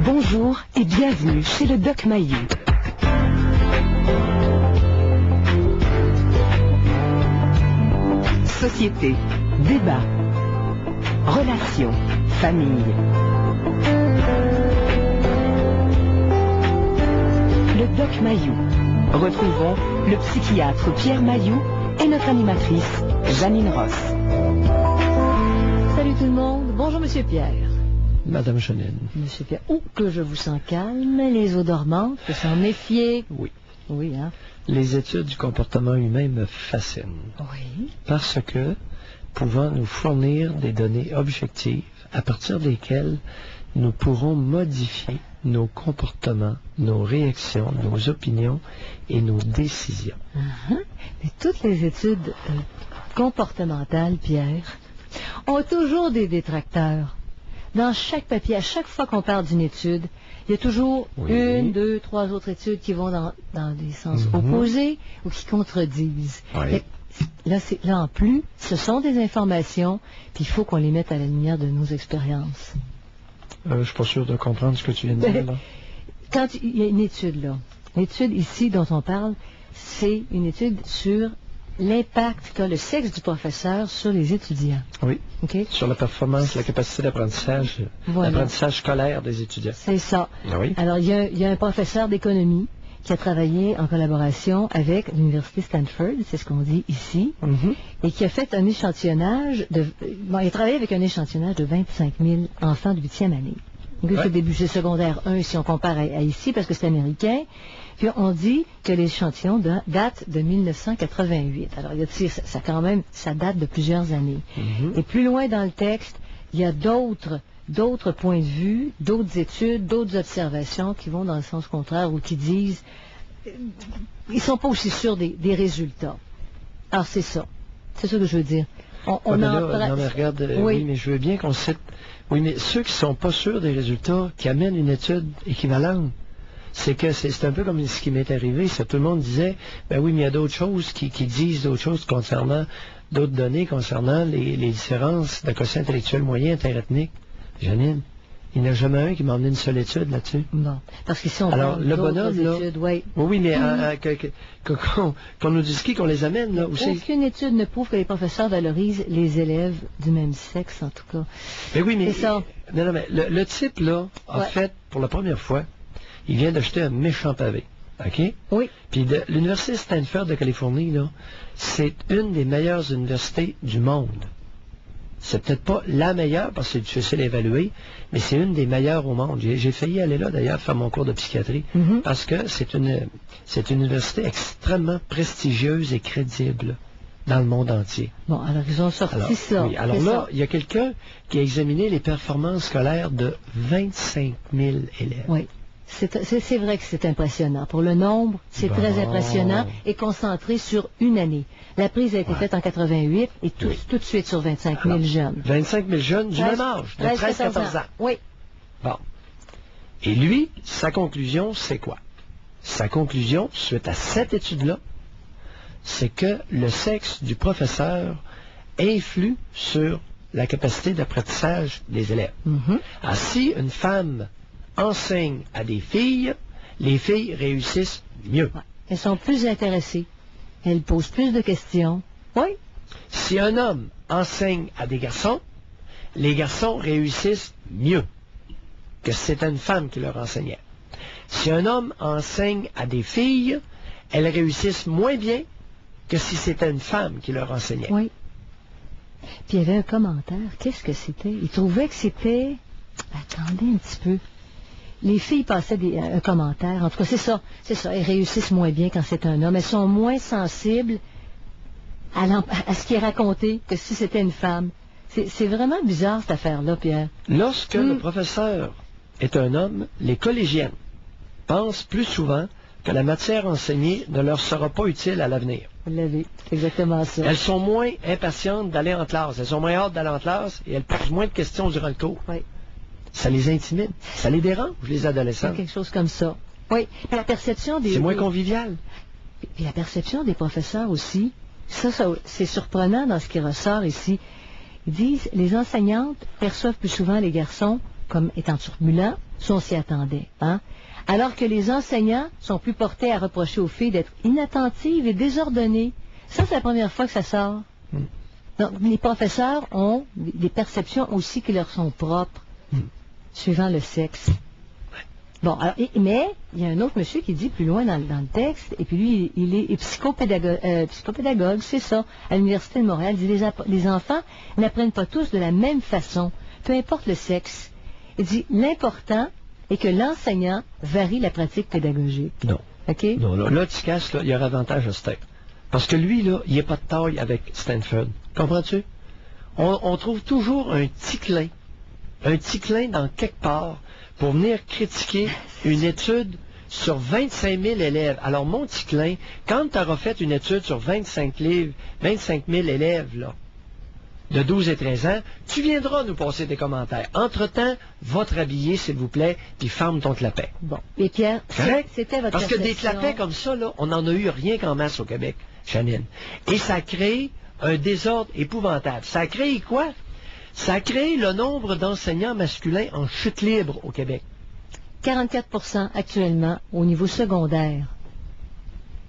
Bonjour et bienvenue chez le Doc Mayou. Société, débat, relations, famille. Le Doc Mayou. Retrouvons le psychiatre Pierre Mayou et notre animatrice Janine Ross. Salut tout le monde. Bonjour Monsieur Pierre. Madame Janine. Monsieur Pierre, que je vous sens calme, les eaux dormantes, faut s'en méfier. Oui. Oui, hein. Les études du comportement humain me fascinent. Oui. Parce que, pouvant nous fournir des données objectives à partir desquelles nous pourrons modifier nos comportements, nos réactions, nos opinions et nos décisions. Mais toutes les études comportementales, Pierre, ont toujours des détracteurs. Dans chaque papier, à chaque fois qu'on parle d'une étude, il y a toujours une, deux, trois autres études qui vont dans des sens opposés ou qui contredisent. Oui. Là, en plus, ce sont des informations, puis il faut qu'on les mette à la lumière de nos expériences. Je suis pas sûr de comprendre ce que tu viens de dire, là. Quand il y a une étude, là, l'étude ici dont on parle, c'est une étude sur l'impact qu'a le sexe du professeur sur les étudiants. Oui. Okay? Sur la performance, la capacité d'apprentissage, l'apprentissage scolaire des étudiants. C'est ça. Oui. Alors, il y a un professeur d'économie qui a travaillé en collaboration avec l'Université Stanford, c'est ce qu'on dit ici, et qui a fait un échantillonnage il a travaillé avec un échantillonnage de 25 000 enfants de 8e année. Donc, c'est début secondaire 1 si on compare à ici, parce que c'est américain. Puis on dit que l'échantillon date de 1988. Alors, ça date de plusieurs années. Et plus loin dans le texte, il y a d'autres points de vue, d'autres études, d'autres observations qui vont dans le sens contraire ou qui disent ils sont pas aussi sûrs des résultats. Alors, c'est ça. C'est ça que je veux dire. Non, mais regarde, oui, mais je veux bien qu'on cite. Oui, mais ceux qui sont pas sûrs des résultats, qui amènent une étude équivalente, c'est que c'est un peu comme ce qui m'est arrivé. Tout le monde disait, ben oui, mais il y a d'autres choses qui disent d'autres choses concernant d'autres données concernant les différences de quotient intellectuel moyen interethnique. Janine, il n'y en a jamais un qui m'a emmené une seule étude là-dessus. Non, parce qu'ils sont alors le bonhomme là, études, oui, mais qu'on nous dise qu'on les amène là aussi. Aucune étude ne prouve que les professeurs valorisent les élèves du même sexe, en tout cas. Mais oui, mais ça. Non, mais le type là, en fait, pour la première fois, il vient d'acheter un méchant pavé. OK? Oui. Puis l'Université Stanford de Californie, là, c'est une des meilleures universités du monde. C'est peut-être pas la meilleure, parce que c'est difficile à évaluer, mais c'est une des meilleures au monde. J'ai failli aller là, d'ailleurs, faire mon cours de psychiatrie, parce que c'est une université extrêmement prestigieuse et crédible dans le monde entier. Bon, alors ils ont sorti ça. Oui, alors là, il y a quelqu'un qui a examiné les performances scolaires de 25 000 élèves. Oui. C'est vrai que c'est impressionnant. Pour le nombre, c'est très impressionnant et concentré sur une année. La prise a été faite en 88 et tout de suite sur 25 000 jeunes. 25 000 jeunes du même âge, de 13-14 ans. Oui. Bon. Et lui, sa conclusion, c'est quoi? Sa conclusion, suite à cette étude-là, c'est que le sexe du professeur influe sur la capacité d'apprentissage des élèves. Alors, si une femme enseigne à des filles, les filles réussissent mieux. Ouais. Elles sont plus intéressées. Elles posent plus de questions. Oui. Si un homme enseigne à des garçons, les garçons réussissent mieux que si c'était une femme qui leur enseignait. Si un homme enseigne à des filles, elles réussissent moins bien que si c'était une femme qui leur enseignait. Oui. Puis il y avait un commentaire. Qu'est-ce que c'était? Il trouvait que c'était... Attendez un petit peu. Les filles passaient un commentaire. En tout cas, c'est ça. Elles réussissent moins bien quand c'est un homme. Elles sont moins sensibles à ce qui est raconté que si c'était une femme. C'est vraiment bizarre, cette affaire-là, Pierre. Lorsque le professeur est un homme, les collégiennes pensent plus souvent que la matière enseignée ne leur sera pas utile à l'avenir. Vous l'avez, c'est exactement ça. Elles sont moins impatientes d'aller en classe. Elles ont moins hâte d'aller en classe et elles posent moins de questions durant le cours. Oui. Ça les intimide. Ça les dérange, les adolescents. C'est quelque chose comme ça. Oui. Puis la perception des... C'est moins convivial. Puis la perception des professeurs aussi, ça c'est surprenant dans ce qui ressort ici. Ils disent, les enseignantes perçoivent plus souvent les garçons comme étant turbulents, ça on s'y attendait. Hein? Alors que les enseignants sont plus portés à reprocher aux filles d'être inattentives et désordonnées. Ça, c'est la première fois que ça sort. Donc, les professeurs ont des perceptions aussi qui leur sont propres, suivant le sexe. Bon, alors, mais il y a un autre monsieur qui dit plus loin dans le texte, et puis lui, il est psychopédagogue, c'est ça, à l'Université de Montréal. Il dit les enfants n'apprennent pas tous de la même façon, peu importe le sexe. Il dit l'important est que l'enseignant varie la pratique pédagogique. Non. OK? Non, là, tu casses, là, il y aura avantage à Stein. Parce que lui, là, il n'est pas de taille avec Stanford. Comprends-tu? On trouve toujours un petit clin dans quelque part pour venir critiquer une étude sur 25 000 élèves. Alors, mon petit clin, quand tu auras fait une étude sur 25 000 élèves, là, de 12 et 13 ans, tu viendras nous passer des commentaires. Entre-temps, va te rhabiller, s'il vous plaît, puis ferme ton clapet. Bon. Et Pierre, c'était votre Parce que des clapets comme ça, là, on n'en a eu rien qu'en masse au Québec, Janine. Et ça crée un désordre épouvantable. Ça a créé quoi? Ça a créé le nombre d'enseignants masculins en chute libre au Québec. 44% actuellement au niveau secondaire.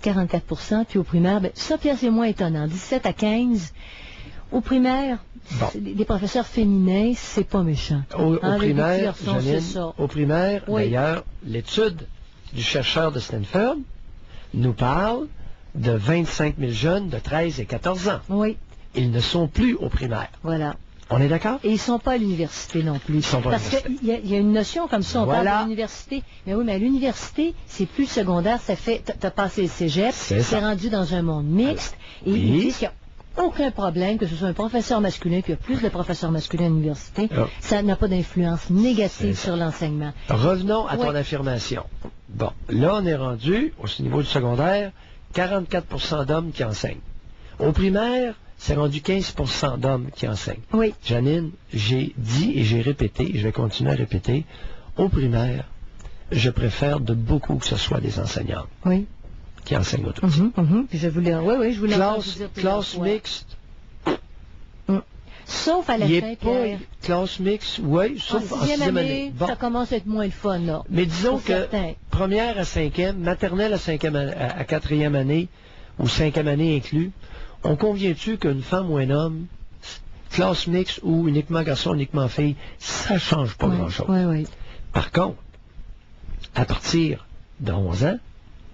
44%, puis au primaire, ben, ça, Pierre, c'est moins étonnant. 17 à 15. Au primaire, des professeurs féminins, c'est pas méchant. Au primaire, Janine, au primaire, d'ailleurs, l'étude du chercheur de Stanford nous parle de 25 000 jeunes de 13 et 14 ans. Oui. Ils ne sont plus au primaire. Voilà. On est d'accord? Et ils ne sont pas à l'université non plus. Ils sont pas Parce qu'il y a une notion comme ça, on parle de l'université. Mais oui, mais à l'université, c'est plus secondaire, ça fait, t'as passé le cégep, c'est rendu dans un monde mixte, et ils disent qu'il n'y a aucun problème, que ce soit un professeur masculin, puis il y a plus de professeurs masculins à l'université, ça n'a pas d'influence négative sur l'enseignement. Revenons à ton affirmation. Bon, là, on est rendu, au niveau du secondaire, 44% d'hommes qui enseignent. Au primaire, c'est rendu 15% d'hommes qui enseignent. Oui. Janine, j'ai dit et j'ai répété, et je vais continuer à répéter, au primaire, je préfère de beaucoup que ce soit des enseignants qui enseignent autour. Puis je voulais, je voulais classe mixte. Sauf à la fin, Pierre. Classe mixte, oui, sauf en sixième année. Bon. Ça commence à être moins le fun, là. Mais disons que première à cinquième, maternelle à quatrième année, ou cinquième année inclus, on convient-tu qu'une femme ou un homme, classe mixte ou uniquement garçon, uniquement fille, ça change pas grand-chose. Par contre, à partir de 11 ans,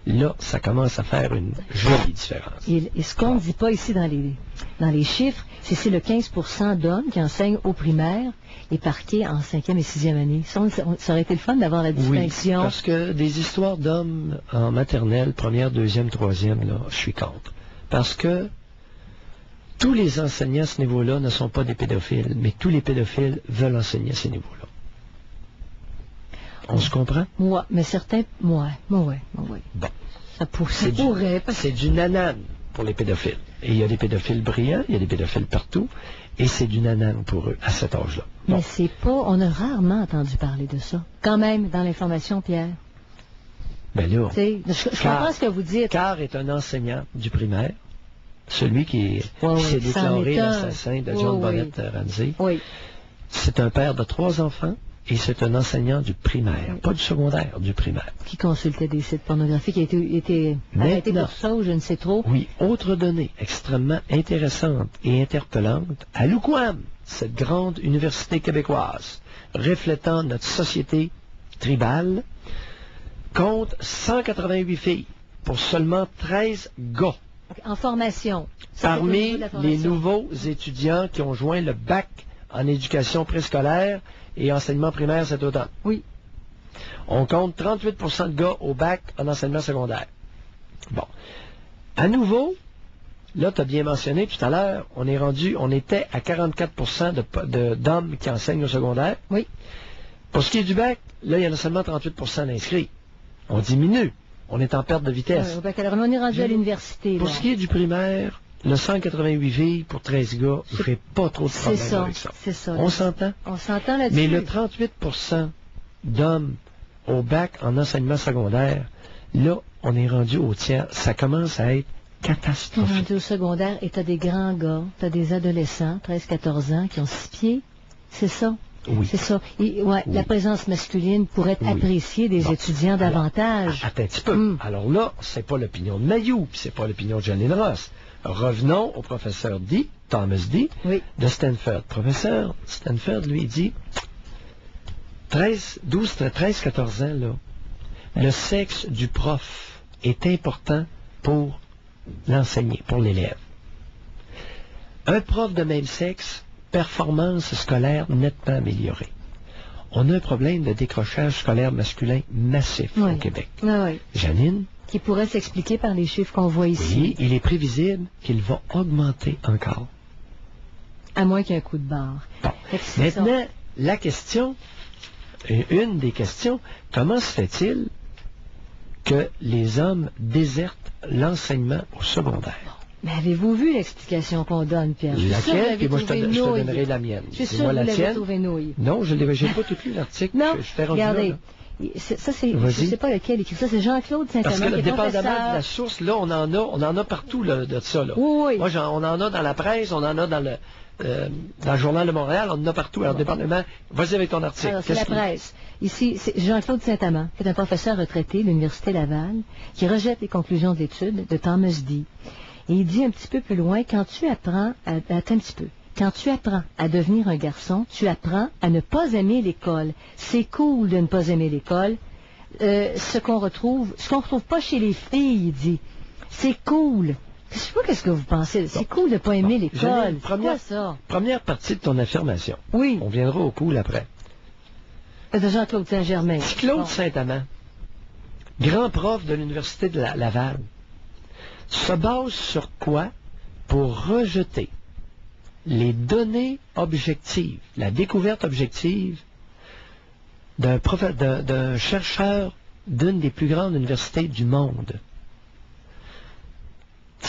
là, ça commence à faire une jolie différence. Et ce qu'on ne dit pas ici dans les chiffres, c'est le 15% d'hommes qui enseignent au primaire et parqués en 5e et 6e année. Ça aurait été le fun d'avoir la distinction. Oui, parce que des histoires d'hommes en maternelle, première, deuxième, troisième, là, je suis contre. Parce que tous les enseignants à ce niveau-là ne sont pas des pédophiles, mais tous les pédophiles veulent enseigner à ce niveau-là. On se comprend? Moi, mais certains, oui. Bon. Ça pourrait. C'est du nanane pour les pédophiles. Et il y a des pédophiles brillants, il y a des pédophiles partout, et c'est du nanane pour eux, à cet âge-là. Bon. Mais c'est pas, on a rarement entendu parler de ça. Quand même, dans l'information, Pierre. Ben là, je comprends ce que vous dites. Carr est un enseignant du primaire, celui qui s'est déclaré l'assassin de John Bonnet Ramsey. C'est un père de 3 enfants. Et c'est un enseignant du primaire, pas du secondaire, du primaire. Qui consultait des sites pornographiques, qui a été arrêté pour ça ou je ne sais trop. Oui, autre donnée extrêmement intéressante et interpellante, à l'UQAM, cette grande université québécoise, reflétant notre société tribale, compte 188 filles pour seulement 13 gars. En formation. Parmi les nouveaux étudiants qui ont joint le bac en éducation préscolaire et enseignement primaire cet automne. Oui. On compte 38% de gars au bac en enseignement secondaire. Bon. À nouveau, là, tu as bien mentionné tout à l'heure, on était à 44% d'hommes qui enseignent au secondaire. Oui. Pour ce qui est du bac, là, il y en a seulement 38% d'inscrits. On diminue. On est en perte de vitesse. Au bac, alors on est rendu à l'université. Pour ce qui est du primaire, le 188 filles pour 13 gars, je ferai pas trop de problème avec ça. C'est ça. On s'entend? On s'entend là-dessus. Mais le 38% d'hommes au bac en enseignement secondaire, là, on est rendu au tiers. Ça commence à être catastrophique. On est rendu au secondaire et t'as des grands gars, t'as des adolescents, 13-14 ans, qui ont 6 pieds. C'est ça. Oui. C'est ça. La présence masculine pourrait être appréciée des étudiants davantage. Attends un petit peu. Alors là, c'est pas l'opinion de Mayou, puis c'est pas l'opinion de Janine Ross. Revenons au professeur Thomas D. De Stanford. Professeur Stanford, lui, dit 13, 14 ans, là, le sexe du prof est important pour l'enseigner, pour l'élève. Un prof de même sexe, performance scolaire nettement améliorée. On a un problème de décrochage scolaire masculin massif au Québec. Janine? Qui pourrait s'expliquer par les chiffres qu'on voit ici. Oui, il est prévisible qu'il va augmenter encore. À moins qu'il y ait un coup de barre. Bon. Maintenant, la question, une des questions, comment se fait-il que les hommes désertent l'enseignement au secondaire? Mais avez-vous vu l'explication qu'on donne, Pierre? Laquelle? Puis moi, je te donnerai la mienne. Je suis sûr que vous l'avez trouvé nouille. Non, je n'ai pas tout lu l'article. Non, regardez. Ça, c'est, je ne sais pas lequel écrit ça, c'est Jean-Claude Saint-Amand. Parce que dépendamment de la source, là, on en a partout là, de ça. Là. Oui. Moi, on en a dans la presse, on en a dans le Journal de Montréal, on en a partout. Alors, dépendamment, vas-y avec ton article. Alors, c'est la presse. Ici, c'est Jean-Claude Saint-Amand, qui est un professeur retraité de l'Université Laval, qui rejette les conclusions de l'étude de Thomas D. Et il dit un petit peu plus loin, quand tu apprends à devenir un garçon, tu apprends à ne pas aimer l'école. C'est cool de ne pas aimer l'école. Ce qu'on retrouve pas chez les filles, il dit. C'est cool. Je sais pas qu'est-ce que vous pensez. C'est cool de ne pas aimer l'école. Première partie de ton affirmation. Oui. On viendra au cool après. De Jean-Claude Saint-Germain. Claude Saint-Amand, grand prof de l'Université de Laval, se base sur quoi pour rejeter les données objectives, la découverte objective d'un chercheur d'une des plus grandes universités du monde?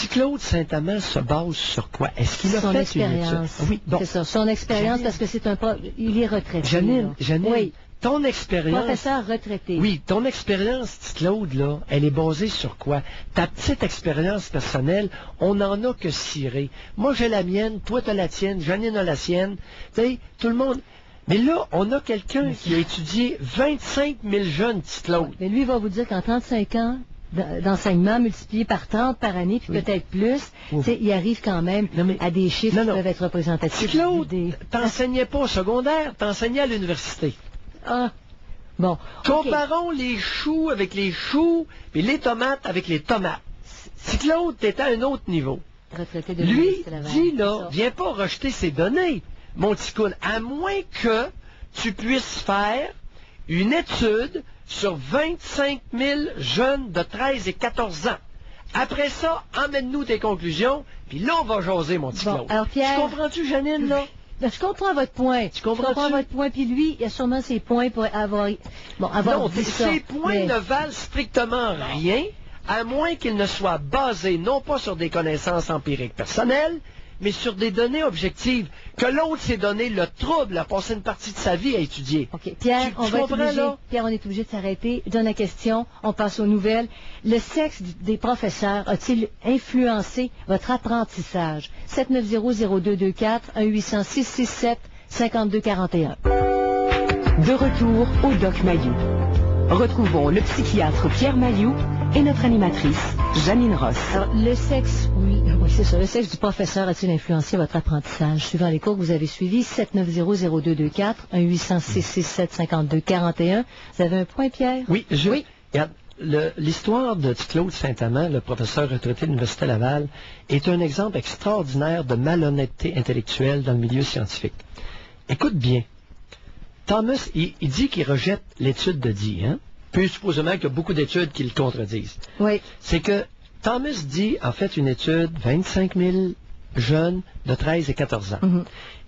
Claude Saint-Amand se base sur quoi? Est-ce qu'il a fait une étude? Oui, c'est ça, son expérience, parce que c'est un prof, il est retraité. Janine, oui. Ton expérience... Professeur retraité. Oui, ton expérience, Claude, là, elle est basée sur quoi? Ta petite expérience personnelle, on n'en a que ciré. Moi, j'ai la mienne, toi, t'as la tienne, Janine a la sienne. Tu sais, tout le monde... Mais là, on a quelqu'un qui a étudié 25 000 jeunes, Claude. Mais lui, il va vous dire qu'en 35 ans d'enseignement multiplié par 30 par année, puis peut-être plus, il arrive quand même à des chiffres qui peuvent être représentatifs. Claude, t'enseignais pas au secondaire, t'enseignais à l'université. Ah, bon. Comparons les choux avec les choux, et les tomates avec les tomates. Si Claude était à un autre niveau, lui, dit là, viens pas rejeter ces données, mon petit cool, à moins que tu puisses faire une étude sur 25 000 jeunes de 13 et 14 ans. Après ça, emmène-nous tes conclusions, puis là, on va jaser, mon petit Claude. Alors, Pierre... Tu comprends-tu, Janine, là? Je comprends votre point. Je comprends votre point, puis lui, il a sûrement ses points pour avoir dit ça. Ces points ne valent strictement rien, à moins qu'ils ne soient basés non pas sur des connaissances empiriques personnelles, mais sur des données objectives, que l'autre s'est donné le trouble à passer une partie de sa vie à étudier. OK. Pierre, on est obligé de s'arrêter. Je donne la question, on passe aux nouvelles. Le sexe des professeurs a-t-il influencé votre apprentissage? 790-0224, 1-800-667-5241. De retour au Doc Mayou. Retrouvons le psychiatre Pierre Mayou et notre animatrice, Janine Ross. Alors, le sexe, oui, c'est ça. Le sexe du professeur a-t-il influencé votre apprentissage? Suivant les cours que vous avez suivis, 790-0224, 1-800-667-5241. Vous avez un point, Pierre? Oui, Regarde, l'histoire de Claude Saint-Amand, le professeur retraité de l'Université Laval, est un exemple extraordinaire de malhonnêteté intellectuelle dans le milieu scientifique. Écoute bien. Thomas, il dit qu'il rejette l'étude de Dee, hein? Puis supposément qu'il y a beaucoup d'études qui le contredisent. Oui. C'est que Thomas dit, en fait, une étude, 25 000 jeunes de 13 et 14 ans.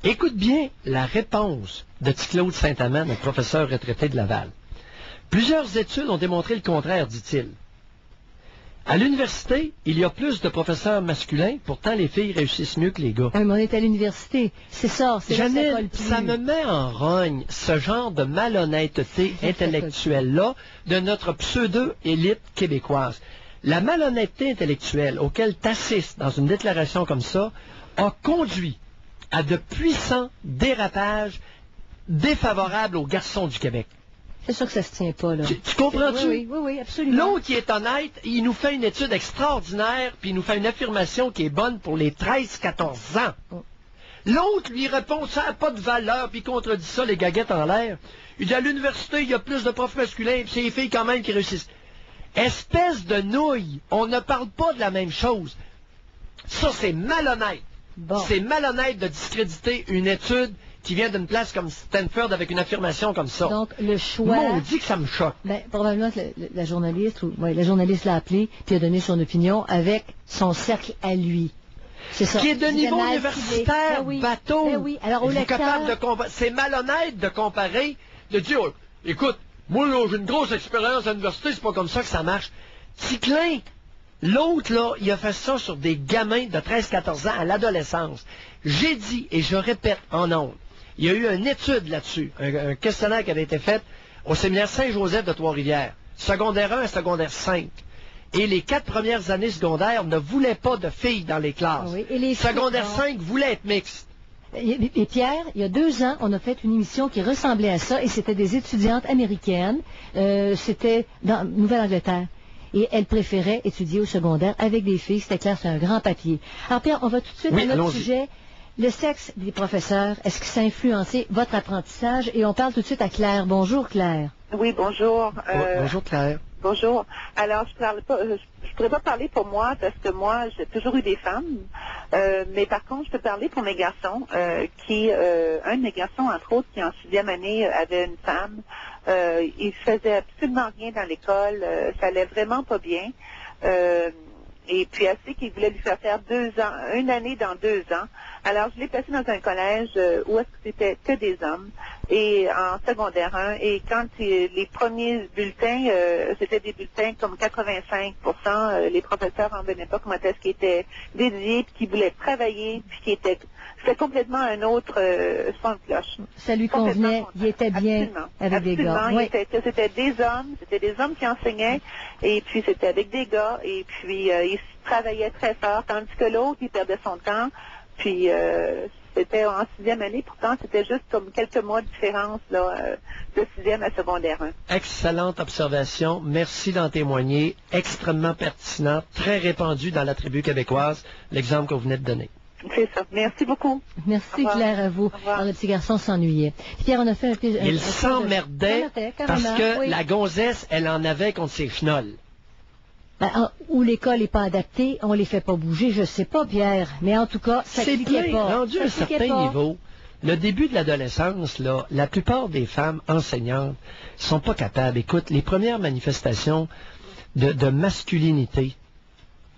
Écoute bien la réponse de Claude Saint-Amand, notre professeur retraité de Laval. Plusieurs études ont démontré le contraire, dit-il. À l'université, il y a plus de professeurs masculins, pourtant les filles réussissent mieux que les gars. Mais on est à l'université, c'est ça, c'est Janine, ça me met en rogne ce genre de malhonnêteté intellectuelle-là de notre pseudo-élite québécoise. La malhonnêteté intellectuelle auquel tu assistes dans une déclaration comme ça a conduit à de puissants dérapages défavorable aux garçons du Québec. C'est sûr que ça se tient pas, là. Tu comprends-tu? Oui, absolument. L'autre qui est honnête, il nous fait une étude extraordinaire, puis il nous fait une affirmation qui est bonne pour les 13-14 ans. Oh. L'autre lui répond, ça n'a pas de valeur, puis il contredit ça, les gaguettes en l'air. Il dit, à l'université, il y a plus de profs masculins, puis c'est les filles quand même qui réussissent. Espèce de nouille, on ne parle pas de la même chose. Ça, c'est malhonnête. Bon. C'est malhonnête de discréditer une étude qui vient d'une place comme Stanford avec une affirmation comme ça. Donc, le choix... Maudit que ça me choque. Ben, probablement que la journaliste, la journaliste l'a appelé, puis a donné son opinion avec son cercle à lui. C'est ça. Qui est de niveau universitaire, bateau. Ben oui. Alors, au lecteur... C'est malhonnête de comparer, de dire, oh, écoute, moi, là, j'ai une grosse expérience à l'université, c'est pas comme ça que ça marche. Ticlin, l'autre, là, il a fait ça sur des gamins de 13-14 ans à l'adolescence. J'ai dit, et je répète en ondes, il y a eu une étude là-dessus, un questionnaire qui avait été fait au séminaire Saint-Joseph de Trois-Rivières, secondaire 1 et secondaire 5. Et les 4 premières années secondaires ne voulaient pas de filles dans les classes. Oui, et les secondaire 5 voulait être mixte. Et Pierre, il y a 2 ans, on a fait une émission qui ressemblait à ça, et c'était des étudiantes américaines, c'était dans Nouvelle-Angleterre. Et elles préféraient étudier au secondaire avec des filles, c'était clair, c'est un grand papier. Alors Pierre, on va tout de suite à notre sujet. Le sexe des professeurs, est-ce que ça a influencé votre apprentissage? Et on parle tout de suite à Claire. Bonjour Claire. Oui, bonjour. Bonjour Claire. Bonjour. Alors, je pourrais pas parler pour moi parce que moi, j'ai toujours eu des femmes. Mais par contre, je peux parler pour mes garçons. Un de mes garçons, entre autres, qui en 6e année avait une femme. Il faisait absolument rien dans l'école. Ça allait vraiment pas bien. Et puis, assez qu'il voulait lui faire 2 ans, une année dans 2 ans. Alors, je l'ai placé dans un collège où est-ce que c'était que des hommes, et en secondaire 1. Et quand les premiers bulletins, c'était des bulletins comme 85%, les professeurs n'en venaient pas, comment est-ce qu'ils étaient dédiés, puis qu'ils voulaient travailler, puis qu'ils étaient... C'était complètement un autre son de cloche. Ça lui convenait, il était bien avec des gars. Oui. C'était des hommes qui enseignaient, et puis c'était avec des gars, et puis ils travaillaient très fort, tandis que l'autre, il perdait son temps, puis c'était en 6e année, pourtant c'était juste comme quelques mois de différence là, de 6e à secondaire 1. Excellente observation, merci d'en témoigner, extrêmement pertinent, très répandu dans la tribu québécoise, l'exemple que vous venez de donner. C'est ça. Merci beaucoup. Merci Claire, à vous. Alors, le petit garçon s'ennuyait. Pierre, on a fait il s'emmerdait parce que la gonzesse, elle en avait contre ses chenolles. Où l'école n'est pas adaptée, on les fait pas bouger, je sais pas, Pierre. Mais en tout cas, ça cliquait pas. Rendu à un certain niveau, le début de l'adolescence, là, la plupart des femmes enseignantes sont pas capables. Écoute, les premières manifestations de masculinité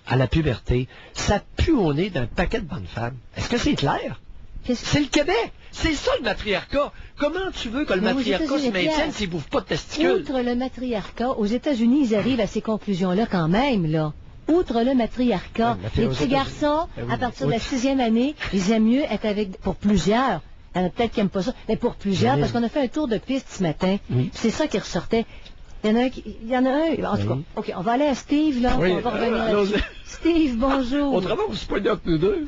à la puberté, ça pue au nez d'un paquet de bonnes femmes. Est-ce que c'est clair? C'est le Québec. C'est ça le matriarcat. Comment tu veux que le matriarcat se maintienne s'il ne bouffe pas de testicules? Outre le matriarcat, aux États-Unis, ils arrivent à ces conclusions-là quand même, là. Outre le matriarcat, les petits garçons, à partir de la 6e année, ils aiment mieux être avec, pour plusieurs. Il y en a peut-être qui n'aiment pas ça, mais pour plusieurs, parce qu'on a fait un tour de piste ce matin. Oui. C'est ça qui ressortait. Il y en a un, en tout cas. OK, on va aller à Steve, là. Oui. On va revenir là-dessus. Steve, bonjour. On travaille pour se poigner entre nous deux.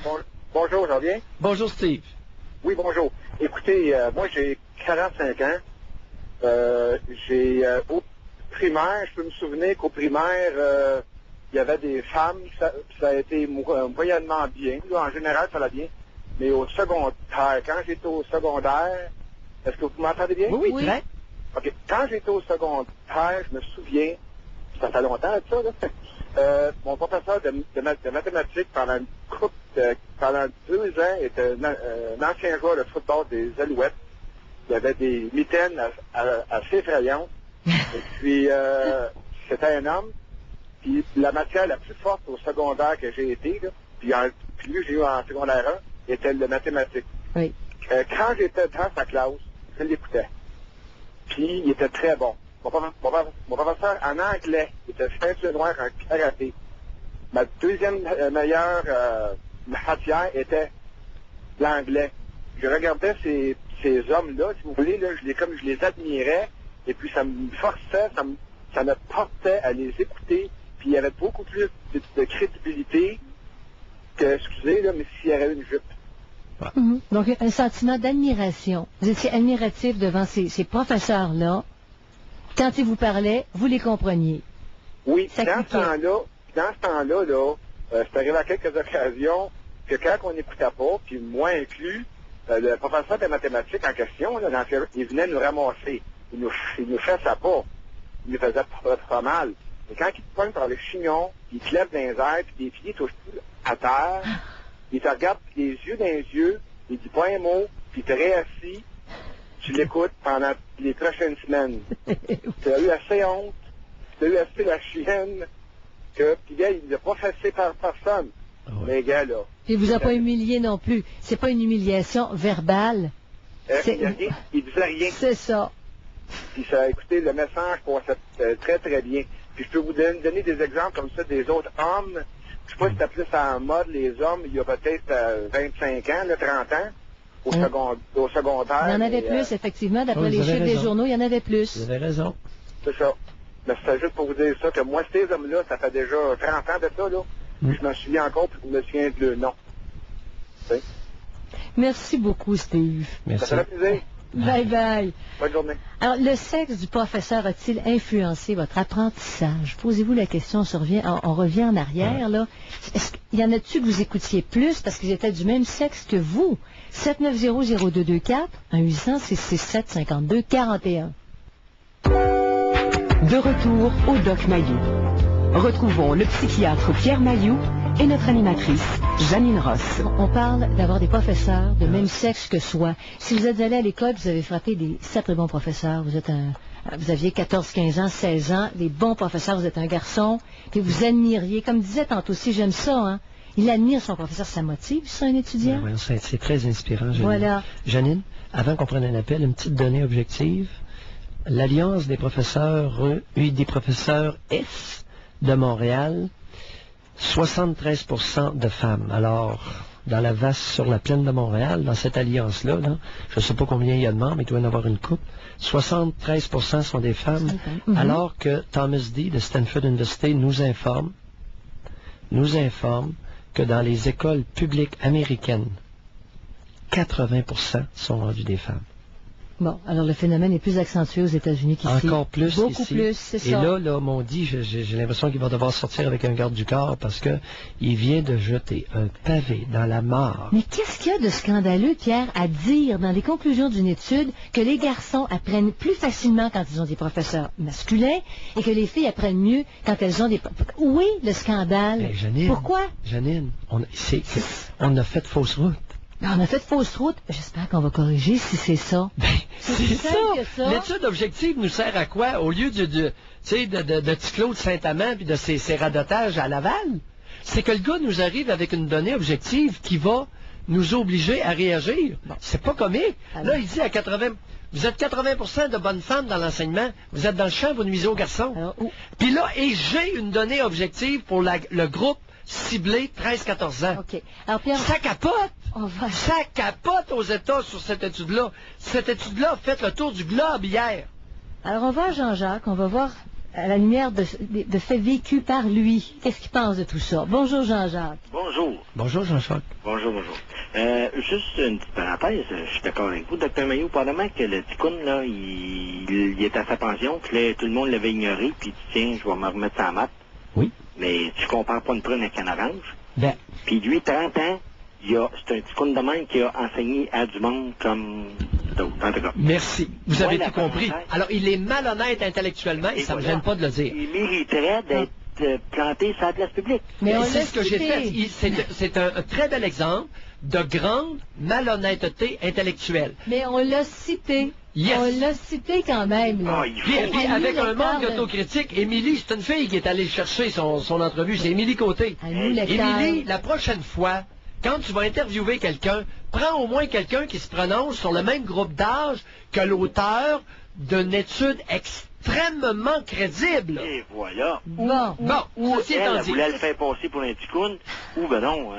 Bonjour, ça va bien? Bonjour, Steve. Oui, bonjour. Écoutez, moi, j'ai 45 ans. Au primaire, je peux me souvenir qu'au primaire, il y avait des femmes, ça a été moyennement bien. Là, en général, ça allait bien. Mais au secondaire, quand j'étais au secondaire, est-ce que vous m'entendez bien? Oui, très. OK. Quand j'étais au secondaire, je me souviens, ça fait longtemps ça, là, mon professeur de mathématiques pendant 2 ans était un ancien joueur de football des Alouettes. Il avait des mitaines assez effrayantes. Et puis, c'était un homme. Puis la matière la plus forte au secondaire que j'ai été, là, puis lui, j'ai eu en secondaire 1, était le mathématique. Oui. Quand j'étais dans sa classe, je l'écoutais. Puis il était très bon. Mon professeur en anglais, il était ceinture noire en karaté. Ma deuxième meilleure matière était l'anglais. Je regardais ces hommes-là, si vous voulez, là, je les admirais, et puis ça me forçait, ça me portait à les écouter, puis il y avait beaucoup plus de crédibilité que, excusez, là, mais s'il y avait une jupe. Ouais. Donc, un sentiment d'admiration. Vous étiez admiratif devant ces professeurs-là. Quand ils vous parlaient, vous les compreniez. Oui, dans ce temps-là, c'est arrivé à quelques occasions que quand on n'écoutait pas, puis moi inclus, le professeur de mathématiques en question, là, il venait nous ramasser. Il nous faisait pas. Il nous faisait pas mal. Et quand il te pogne par le chignon, il te lève dans les airs, puis tes pieds touchent à terre, il te regarde les yeux dans les yeux, il dit pas un mot, puis il te réassit, tu l'écoutes pendant les prochaines semaines. Tu as eu assez honte, tu as eu assez la chienne, puis gars, il n'a pas fait par personne. Les gars, là. Il vous a pas humilié non plus. C'est pas une humiliation verbale. Il disait rien. C'est ça. Puis ça, écoutez, le message passait très, très bien. Puis je peux vous donner des exemples comme ça des autres hommes. Je sais pas si c'était plus en mode, les hommes, il y a peut-être 25 ans, 30 ans, au secondaire. Il y en avait plus, effectivement. D'après les chiffres des journaux, il y en avait plus. Vous avez raison. C'est ça. Mais c'était juste pour vous dire ça, que moi, ces hommes-là, ça fait déjà 30 ans de ça, là. Je m'en souviens encore, puis je me souviens de le nom. Merci beaucoup, Steve. Merci. Ça fait plaisir. Bye bye. Bonne journée. Alors, le sexe du professeur a-t-il influencé votre apprentissage? Posez-vous la question, on revient en arrière, là. Y en a-tu que vous écoutiez plus parce qu'ils étaient du même sexe que vous? 790-0224, 1-800-667-52-41. De retour au Doc Mayou. Retrouvons le psychiatre Pierre Mayou et notre animatrice, Janine Ross. On parle d'avoir des professeurs de même sexe que soi. Si vous êtes allé à l'école, vous avez frappé des sacrés bons professeurs. Vous aviez 14, 15 ans, 16 ans, des bons professeurs, vous êtes un garçon, puis vous admiriez, comme disait tantôt aussi, j'aime ça, hein. Il admire son professeur, ça motive, ça, un étudiant? Oui, c'est très inspirant, Janine. Voilà. Janine, avant qu'on prenne un appel, une petite donnée objective. L'Alliance des professeurs, des professeurs S de Montréal, 73% de femmes. Alors, dans sur la plaine de Montréal, dans cette alliance-là, là, je ne sais pas combien il y a de membres, mais il doit y en avoir une couple, 73% sont des femmes, alors que Thomas D. de Stanford University nous informe que dans les écoles publiques américaines, 80% sont rendues des femmes. Bon, alors le phénomène est plus accentué aux États-Unis qu'ici. Encore plus Beaucoup ici. plus, c'est ça. Et là, m'ont dit, j'ai l'impression qu'il va devoir sortir avec un garde du corps parce que il vient de jeter un pavé dans la mare. Mais qu'est-ce qu'il y a de scandaleux, Pierre, à dire dans les conclusions d'une étude que les garçons apprennent plus facilement quand ils ont des professeurs masculins et que les filles apprennent mieux quand elles ont des... Où est le scandale? Ben, Janine, pourquoi? Janine, on a fait fausse route. On a fait fausse route. J'espère qu'on va corriger si c'est ça. Ben, c'est ça. L'étude objective nous sert à quoi? Au lieu de Ticlot de Saint-Amand puis de ces radotages à Laval, c'est que le gars nous arrive avec une donnée objective qui va nous obliger à réagir. Bon. C'est pas comique. Alors. Là, il dit à 80... Vous êtes 80% de bonnes femmes dans l'enseignement. Vous êtes dans le champ, vous nuisez aux garçons. Puis là, et j'ai une donnée objective pour le groupe ciblé 13-14 ans. OK. Alors, Pierre, ça capote! Ça capote aux États sur cette étude-là. Cette étude-là a fait le tour du globe hier. Alors, on va à Jean-Jacques, on va voir à la lumière de faits vécus par lui. Qu'est-ce qu'il pense de tout ça? Bonjour, Jean-Jacques. Bonjour. Bonjour, Jean-Jacques. Bonjour. Juste une petite parenthèse, je suis d'accord avec vous, Dr. Mayou, probablement que le ticoun, là, il est à sa pension, que là, tout le monde l'avait ignoré, puis tiens, je vais me remettre ça en maths. Oui. Mais tu compares pas une prune avec un orange. Ben. Puis lui, 30 ans, c'est un ticoun de même qui a enseigné à du monde comme d'autres, en tout cas. Merci. Vous avez tout compris. Alors, il est malhonnête intellectuellement et ça ne me gêne pas de le dire. Il mériterait d'être planté sur la place publique. Mais c'est ce que j'ai fait. C'est un très bel exemple de grande malhonnêteté intellectuelle. Mais on l'a cité. Yes. On l'a cité quand même. Là. Puis avec un manque d'autocritique, Émilie, c'est une fille qui est allée chercher son entrevue. C'est Émilie Côté. Émilie, la prochaine fois, quand tu vas interviewer quelqu'un, prends au moins quelqu'un qui se prononce sur le même groupe d'âge que l'auteur d'une étude extrêmement crédible. Et voilà. Bon, ceci étant dit. Elle voulait le faire passer pour un ticoun, ou ben non.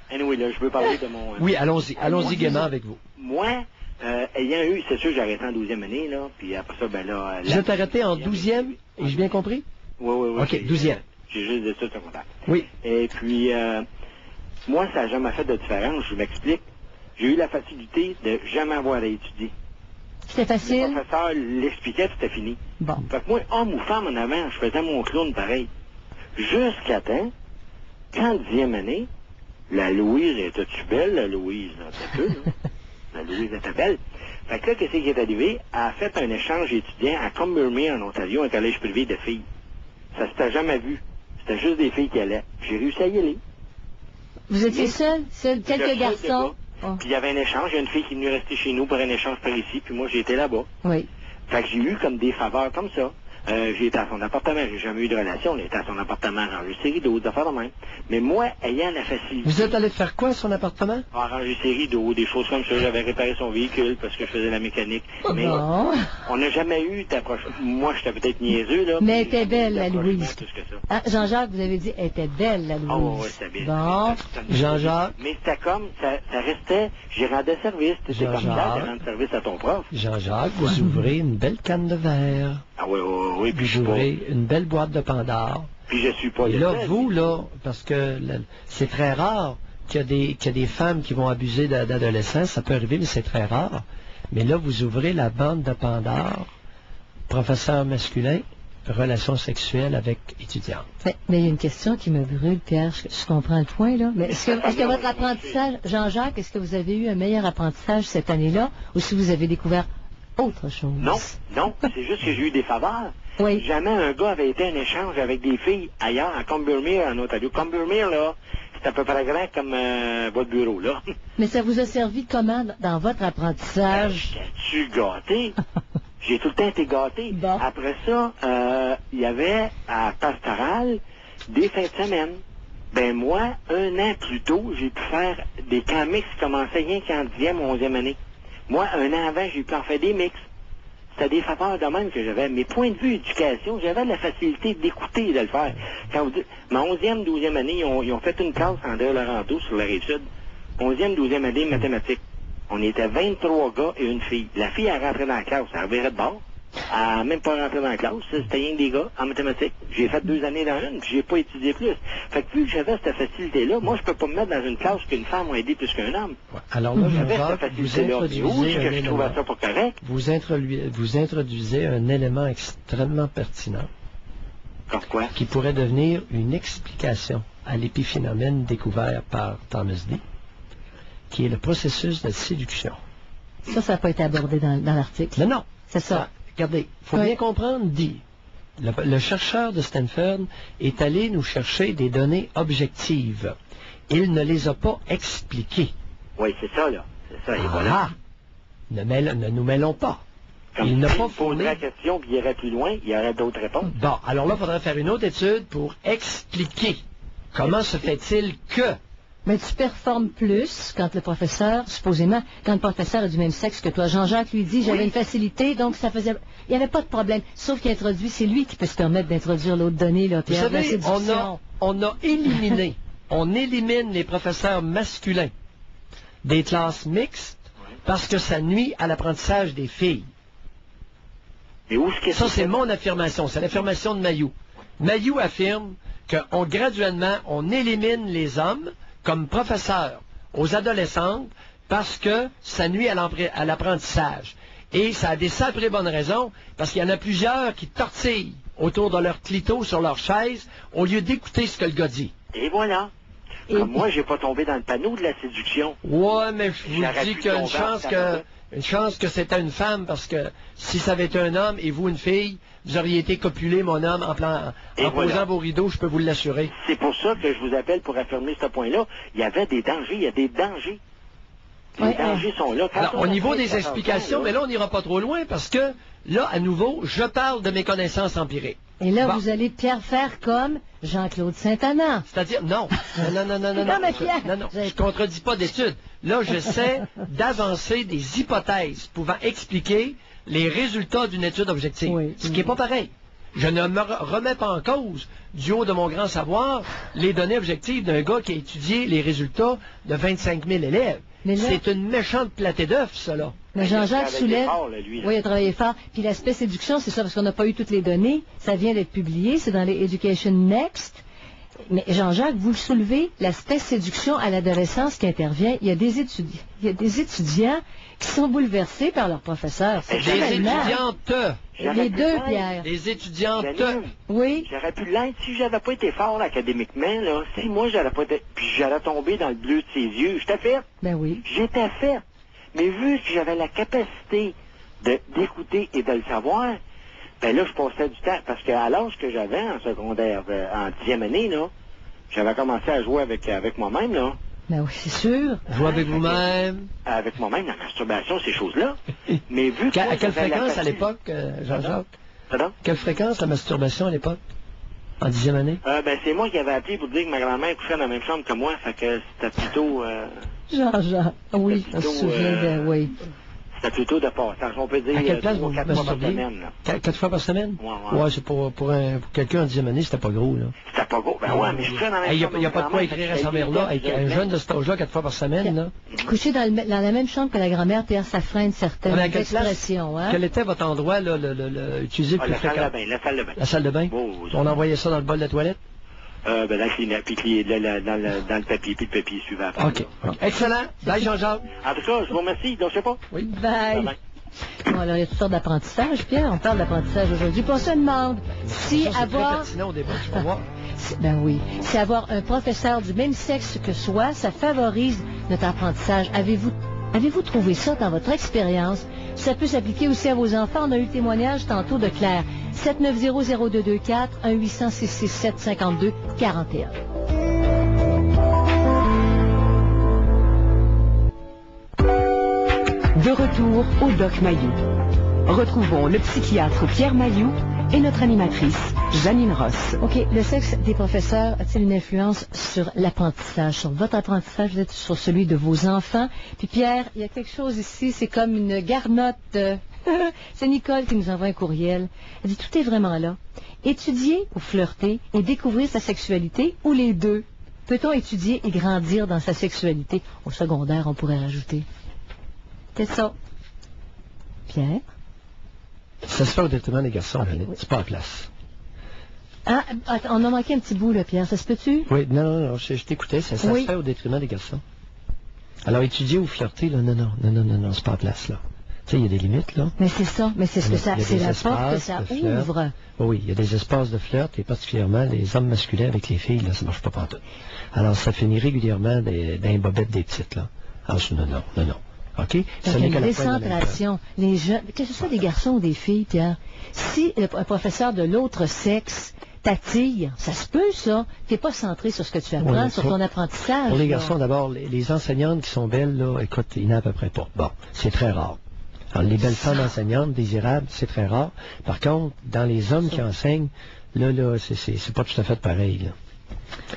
Anyway, là, je veux parler de mon... oui, allons-y gaiement avec vous. Moi, ayant eu, c'est sûr, j'ai arrêté en 12e année, là, puis après ça, ben là... Vous êtes arrêté en 12e, ai-je bien compris? Oui. OK, 12e. J'ai juste des études secondaires. Oui. Et puis, Moi, ça n'a jamais fait de différence, je m'explique. J'ai eu la facilité de jamais avoir à étudier. C'était facile? Le professeur l'expliquait, c'était fini. Bon. Fait que moi, homme ou femme en avant, je faisais mon clown pareil. Jusqu'à temps, qu'en 10e année, la Louise était-tu belle, la Louise? Un peu, là. La Louise était belle. Fait que là, qu'est-ce qui est arrivé? Elle a fait un échange étudiant à Combermere, en Ontario, un collège privé de filles. Ça s'était jamais vu. C'était juste des filles qui allaient. J'ai réussi à y aller. Vous étiez seul? Quelques garçons? Oh. Puis il y avait un échange. Il y a une fille qui est venue rester chez nous pour un échange par ici, puis moi, j'ai été là-bas. Oui. Fait que j'ai eu comme des faveurs comme ça. J'ai été à son appartement, j'ai jamais eu de relation. J'ai été à son appartement, arranger ses rideaux, des affaires de même. Mais moi, ayant la facilité... Vous êtes allé faire quoi à son appartement? Arranger ses rideaux, des choses comme ça. J'avais réparé son véhicule parce que je faisais la mécanique. Mais bon. On n'a jamais eu d'approche. Moi, j'étais peut-être niaiseux, là. Mais elle était belle, la Louise. Plus que ça. Ah, Jean-Jacques, vous avez dit, elle était belle, la Louise. Oh, oui, c'était belle. Bon. Jean-Jacques. Mais c'était comme, ça restait, j'y rendais service. C'était comme ça, de rendre service à ton prof. Jean-Jacques, vous ouvrez une belle canne de verre. Ah oui, puis vous ouvrez une belle boîte de Pandore. Puis je suis pas... Et là, vous, là, parce que c'est très rare qu'il y a des femmes qui vont abuser d'adolescents, ça peut arriver, mais c'est très rare. Mais là, vous ouvrez la bande de Pandore, professeur masculin, relations sexuelles avec étudiants. Mais il y a une question qui me brûle, Pierre, je comprends le point, là. Mais est-ce que votre apprentissage, Jean-Jacques, est-ce que vous avez eu un meilleur apprentissage cette année-là, ou si vous avez découvert autre chose? Non, c'est juste que j'ai eu des faveurs. Oui. Jamais un gars avait été en échange avec des filles ailleurs, à Combermere, en Ontario. Combermere, là, c'est à peu près grand comme votre bureau, là. Mais ça vous a servi comment dans votre apprentissage? J'étais-tu gâté? J'ai tout le temps été gâté. Bon. Après ça, il y avait à Pastoral des fins de semaine. Ben moi, 1 an plus tôt, j'ai pu faire des camps mixtes qui commençaient rien qu'en 10e ou 11e année. Moi, 1 an avant, j'ai pu en faire des mix. C'était des faveurs de même que j'avais. Mes points de vue éducation, j'avais la facilité d'écouter et de le faire. Quand vous dites, ma 11e, 12e année, ils ont fait une classe André Laurenteau sur la Rive-Sud. 11e, 12e année, mathématiques. On était 23 gars et une fille. La fille, elle rentrait dans la classe, elle revirait de bord. Elle n'a même pas rentré dans la classe, c'était rien que des gars en mathématiques. J'ai fait 2 années dans une, puis j'ai pas étudié plus. Fait que vu que j'avais cette facilité-là, moi, je peux pas me mettre dans une classe qu'une femme a aidé plus qu'un homme. Ouais. Alors là, j'avais cette vous facilité-là. introduisez que je trouvais ça pas correct. Vous introduisez un élément extrêmement pertinent. Comme quoi? Qui pourrait devenir une explication à l'épiphénomène découvert par Thomas D., qui est le processus de séduction. Ça n'a pas été abordé dans l'article. Non. C'est ça. Regardez, il faut bien comprendre, dit, le chercheur de Stanford est allé nous chercher des données objectives. Il ne les a pas expliquées. Oui, c'est ça, là. C'est ça, et voilà. Ne nous mêlons pas. Comme il n'a pas fourni la question, puis il irait plus loin, il y aurait d'autres réponses. Bon, alors là, il faudrait faire une autre étude pour expliquer comment se fait-il que... Mais tu performes plus quand le professeur, supposément, quand le professeur est du même sexe que toi. Jean-Jacques lui dit, j'avais une facilité, donc ça faisait... Il n'y avait pas de problème. Sauf qu'il introduit, c'est lui qui peut se permettre d'introduire l'autre donnée, là, Pierre. Vous savez, on a éliminé, on élimine les professeurs masculins des classes mixtes parce que ça nuit à l'apprentissage des filles. Et où est-ce que ça, c'est mon affirmation, c'est l'affirmation de Mayou. Mayou affirme que graduellement, on élimine les hommes comme professeur aux adolescentes parce que ça nuit à l'apprentissage. Et ça a des sacrées bonnes raisons, parce qu'il y en a plusieurs qui tortillent autour de leur clito sur leur chaise au lieu d'écouter ce que le gars dit. Et voilà. Comme moi, j'ai pas tombé dans le panneau de la séduction. Ouais, mais je vous dis qu'il y a une chance que c'était une femme, parce que si ça avait été un homme et vous une fille, vous auriez été copulé, mon homme, en posant vos rideaux, je peux vous l'assurer. C'est pour ça que je vous appelle pour affirmer ce point-là. Il y avait des dangers, il y a des dangers. Les dangers sont là. Alors, au niveau des explications, mais là, on n'ira pas trop loin, parce que, là, à nouveau, je parle de mes connaissances empiriques. Et là, vous allez, Pierre, faire comme Jean-Claude Saint-Amand. C'est-à-dire, non, je contredis pas d'études. Là, j'essaie d'avancer des hypothèses pouvant expliquer les résultats d'une étude objective, ce qui n'est pas pareil. Je ne me remets pas en cause, du haut de mon grand savoir, les données objectives d'un gars qui a étudié les résultats de 25 000 élèves. C'est une méchante platée d'œufs, ça, là. Mais Jean-Jacques soulève... Oui, il a travaillé fort. Puis l'aspect séduction, c'est ça, parce qu'on n'a pas eu toutes les données. Ça vient d'être publié, c'est dans les Education Next. Mais Jean-Jacques, vous le soulevez, l'aspect séduction à l'adolescence qui intervient, il y a des étudiants qui sont bouleversés par leurs professeurs. Des étudiantes. Les deux, Pierre. Des étudiantes. Oui. J'aurais pu l'être si j'avais pas été fort académiquement, là. Si moi, j'allais pas été... Puis j'allais tomber dans le bleu de ses yeux. J'étais fait. Ben oui. J'étais fait. Mais vu que j'avais la capacité d'écouter et de le savoir, ben là, je passais du temps. Parce qu'à l'âge que j'avais en secondaire, en 10e année, là, j'avais commencé à jouer avec moi-même, là. Ben oui, c'est sûr. Jouer avec vous-même. Avec moi-même, la masturbation, ces choses-là. Mais vu que... À quelle fréquence à l'époque, Jean-Jacques? Pardon? Quelle fréquence la masturbation à l'époque? En 10e année? Ben, c'est moi qui avais appelé pour dire que ma grand-mère couchait dans la même chambre que moi, fait que c'était plutôt... Jean-Jacques, oui, on se souvient de... Oui. C'était plutôt de passage, on peut dire. À quelle place vous 4 fois par semaine, là. 4 fois par semaine? Ouais. Ouais, c'est pour quelqu'un en 10e année, c'était pas gros, là. C'était pas gros. Ben ouais, mais je couchais dans la même chambre. Il n'y a pas de quoi écrire à sa mère-là, avec un jeune de cet âge-là, 4 fois par semaine, là. Coucher dans la même chambre que la grand-mère, Pierre, ça freine certaines expressions, hein? Quel était votre endroit, là, utilisé le plus fréquent? La salle de bain. La salle de bain? On envoyait ça dans le bol de la toilette? Ben, dans le papier, puis le papier suivant. OK. Excellent. Bye, Jean-Jacques. En tout cas, je vous remercie. Donc, je sais pas. Oui. Bye. Bon, alors, il y a toutes sortes d'apprentissages, Pierre. On parle d'apprentissage aujourd'hui. Puis on se demande si avoir... Très pertinent au débat, tu vas voir. Ben oui. Si avoir un professeur du même sexe que soi, ça favorise notre apprentissage. Avez-vous trouvé ça dans votre expérience? Ça peut s'appliquer aussi à vos enfants. On a eu le témoignage tantôt de Claire. 790-0224, 1-800-667-52-41. De retour au Doc Mayou. Retrouvons le psychiatre Pierre Mayou et notre animatrice Janine Ross. OK, le sexe des professeurs a-t-il une influence sur l'apprentissage, sur votre apprentissage, peut-être sur celui de vos enfants? Puis Pierre, il y a quelque chose ici, c'est comme une garnotte. C'est Nicole qui nous envoie un courriel. Elle dit, tout est vraiment là. Étudier ou flirter et découvrir sa sexualité ou les deux? Peut-on étudier et grandir dans sa sexualité? Au secondaire, on pourrait rajouter. C'est ça. Pierre? Ça se fait au détriment des garçons, oui. C'est pas en classe. Ah, on a manqué un petit bout, là, Pierre. Ça se peut-tu? Oui, non, je t'écoutais. Ça se fait au détriment des garçons. Alors, étudier ou flirter, là, non, c'est pas en place, là. Tu sais, il y a des limites, là. Mais c'est ça, c'est la porte que ça ouvre. Oui, il y a des espaces de flirt, et particulièrement les hommes masculins avec les filles, là, ça marche pas partout. Alors, ça finit régulièrement d'un bobette des petites, là. Alors, non. OK? Donc, il y a une décentration. Les jeunes, que ce soit des garçons ou des filles, Pierre, si un professeur de l'autre sexe t'attire, ça se peut, ça. T'es pas centré sur ce que tu apprends, sur ton apprentissage. Pour les garçons, d'abord, les enseignantes qui sont belles, là, écoute, il n'y en a à peu près pas. Bon, c'est très rare. Alors, les belles femmes enseignantes, désirables, c'est très rare. Par contre, dans les hommes qui enseignent, là, c'est pas tout à fait pareil, là.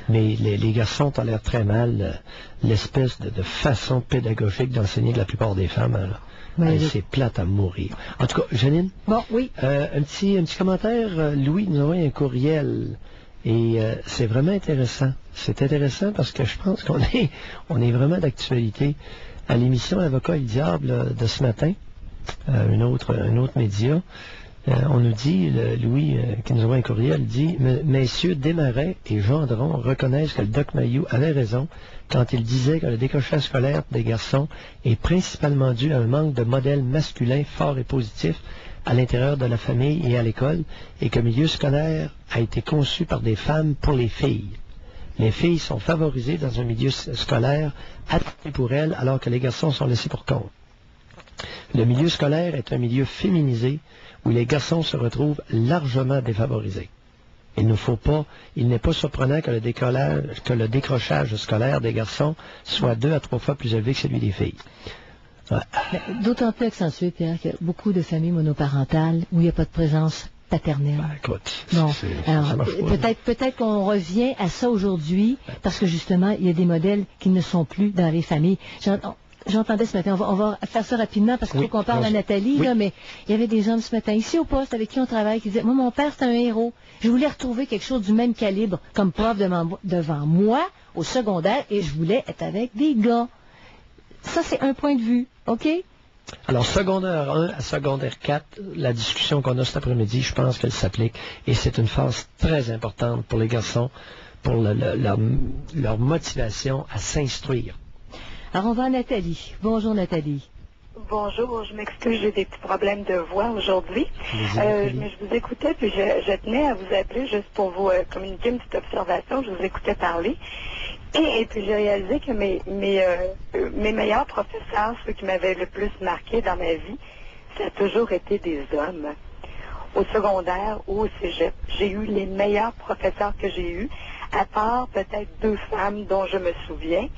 Mais les garçons ont l'air très mal, l'espèce de façon pédagogique d'enseigner de la plupart des femmes. Là. Oui, c'est plate à mourir. En tout cas, Janine? Bon, oui. Un petit commentaire. Louis nous envoie un courriel. Et c'est vraiment intéressant. C'est intéressant parce que je pense qu'on est vraiment d'actualité. À l'émission L'Avocat et le Diable de ce matin, un autre média, on nous dit, Louis qui nous envoie un courriel, dit « Messieurs Desmarais et Gendron reconnaissent que le Doc Mayou avait raison quand il disait que le décrochage scolaire des garçons est principalement dû à un manque de modèles masculins forts et positifs à l'intérieur de la famille et à l'école, et que le milieu scolaire a été conçu par des femmes pour les filles. Les filles sont favorisées dans un milieu scolaire adapté pour elles, alors que les garçons sont laissés pour compte. Le milieu scolaire est un milieu féminisé où les garçons se retrouvent largement défavorisés. Il n'est pas surprenant que le décrochage scolaire des garçons soit 2 à 3 fois plus élevé que celui des filles. Ouais. D'autant plus accentué, Pierre, qu'il y a beaucoup de familles monoparentales où il n'y a pas de présence paternelle. Ben, écoute, bon, alors, peut-être qu'on revient à ça aujourd'hui, parce que justement, il y a des modèles qui ne sont plus dans les familles. J'entendais ce matin, on va faire ça rapidement parce qu'il faut qu'on parle à Nathalie, là, mais il y avait des hommes ce matin ici au poste avec qui on travaille qui disaient, moi, mon père, c'est un héros. Je voulais retrouver quelque chose du même calibre comme prof devant moi au secondaire et je voulais être avec des gars. Ça, c'est un point de vue, OK? Alors, secondaire 1 à secondaire 4, la discussion qu'on a cet après-midi, je pense qu'elle s'applique et c'est une phase très importante pour les garçons pour leur motivation à s'instruire. Alors, on va à Nathalie. Bonjour, Nathalie. Bonjour, je m'excuse, j'ai des petits problèmes de voix aujourd'hui. Mais je vous écoutais, puis je tenais à vous appeler juste pour vous communiquer une petite observation. Je vous écoutais parler. Et puis j'ai réalisé que mes meilleurs professeurs, ceux qui m'avaient le plus marqué dans ma vie, ça a toujours été des hommes. Au secondaire ou au cégep, j'ai eu les meilleurs professeurs que j'ai eus, à part peut-être 2 femmes dont je me souviens.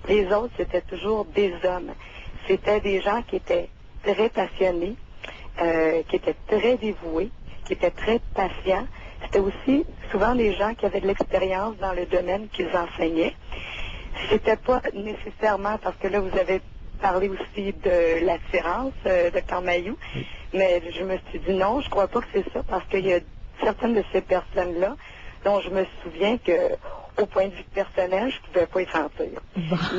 Les autres, c'était toujours des hommes. C'était des gens qui étaient très passionnés, qui étaient très dévoués, qui étaient très patients. C'était aussi souvent des gens qui avaient de l'expérience dans le domaine qu'ils enseignaient. C'était pas nécessairement, parce que là, vous avez parlé aussi de l'attirance, Dr. Mailloux, mais je me suis dit non, je crois pas que c'est ça, parce qu'il y a certaines de ces personnes-là dont je me souviens que, au point de vue personnel, je ne pouvais pas y sentir.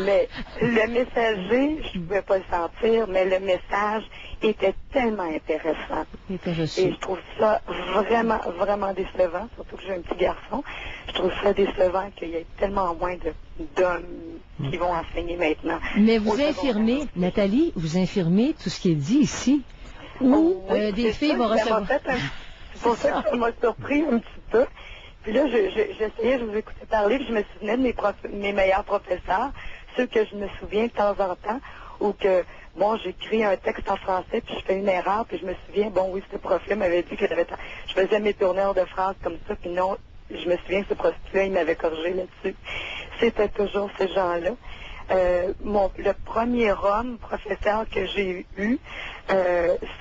Mais le messager, je ne pouvais pas le sentir, mais le message était tellement intéressant. Et je trouve ça vraiment, vraiment décevant, surtout que j'ai un petit garçon. Je trouve ça décevant qu'il y ait tellement moins d'hommes qui vont enseigner maintenant. Mais vous infirmez, Nathalie, vous infirmez tout ce qui est dit ici, où des filles vont recevoir... C'est pour ça que ça m'a surpris un petit peu. Puis là, j'essayais, je vous écoutais parler, puis je me souvenais de mes meilleurs professeurs, ceux que je me souviens de temps en temps, ou que, bon, j'écris un texte en français, puis je fais une erreur, puis je me souviens, bon, oui, ce prof-là m'avait dit que je faisais mes tournures de phrases comme ça, puis non, je me souviens que ce prof-là, il m'avait corrigé là-dessus. C'était toujours ces gens-là. Le premier homme professeur que j'ai eu,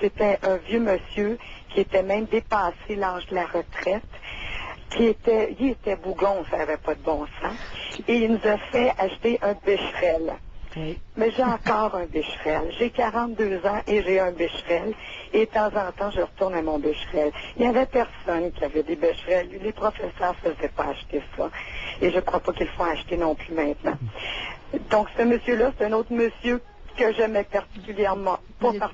c'était un vieux monsieur qui était même dépassé l'âge de la retraite. Il était bougon, ça n'avait pas de bon sens. Et il nous a fait acheter un Becherel. Oui. Mais j'ai encore un Becherel. J'ai 42 ans et j'ai un Becherel. Et de temps en temps, je retourne à mon Becherel. Il n'y avait personne qui avait des Becherels. Les professeurs ne faisaient pas acheter ça. Et je ne crois pas qu'ils le font acheter non plus maintenant. Donc, ce monsieur-là, c'est un autre monsieur que j'aimais particulièrement.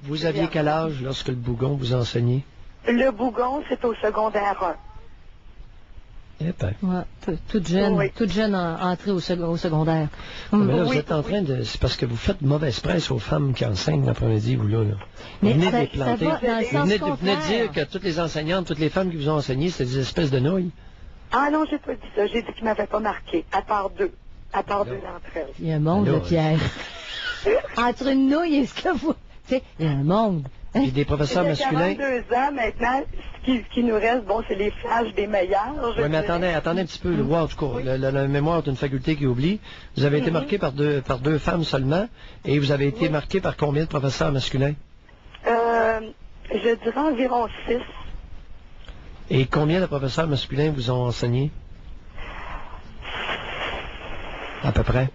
Vous aviez quel âge lorsque le bougon vous enseignait? Le bougon, c'est au secondaire 1. Toute jeune entrée au secondaire. Mais là, vous êtes en train de... C'est parce que vous faites mauvaise presse aux femmes qui enseignent l'après-midi, vous là. Vous venez de les planter. Vous venez de dire que toutes les enseignantes, toutes les femmes qui vous ont enseigné, c'était des espèces de nouilles. Ah non, j'ai pas dit ça. J'ai dit qu'ils ne m'avaient pas marqué, à part 2. À part 2 d'entre elles. Il y a un monde, là, Pierre. Entre une nouille et ce que vous... Tu sais, il y a un monde. Et des professeurs masculins. 42 ans maintenant, ce qui nous reste, bon, c'est les flashs des meilleurs. Oui, mais attendez un petit peu. En tout cas, la mémoire d'une faculté qui oublie. Vous avez été marqué par deux femmes seulement, et vous avez été marqué par combien de professeurs masculins? Je dirais environ 6. Et combien de professeurs masculins vous ont enseigné? À peu près?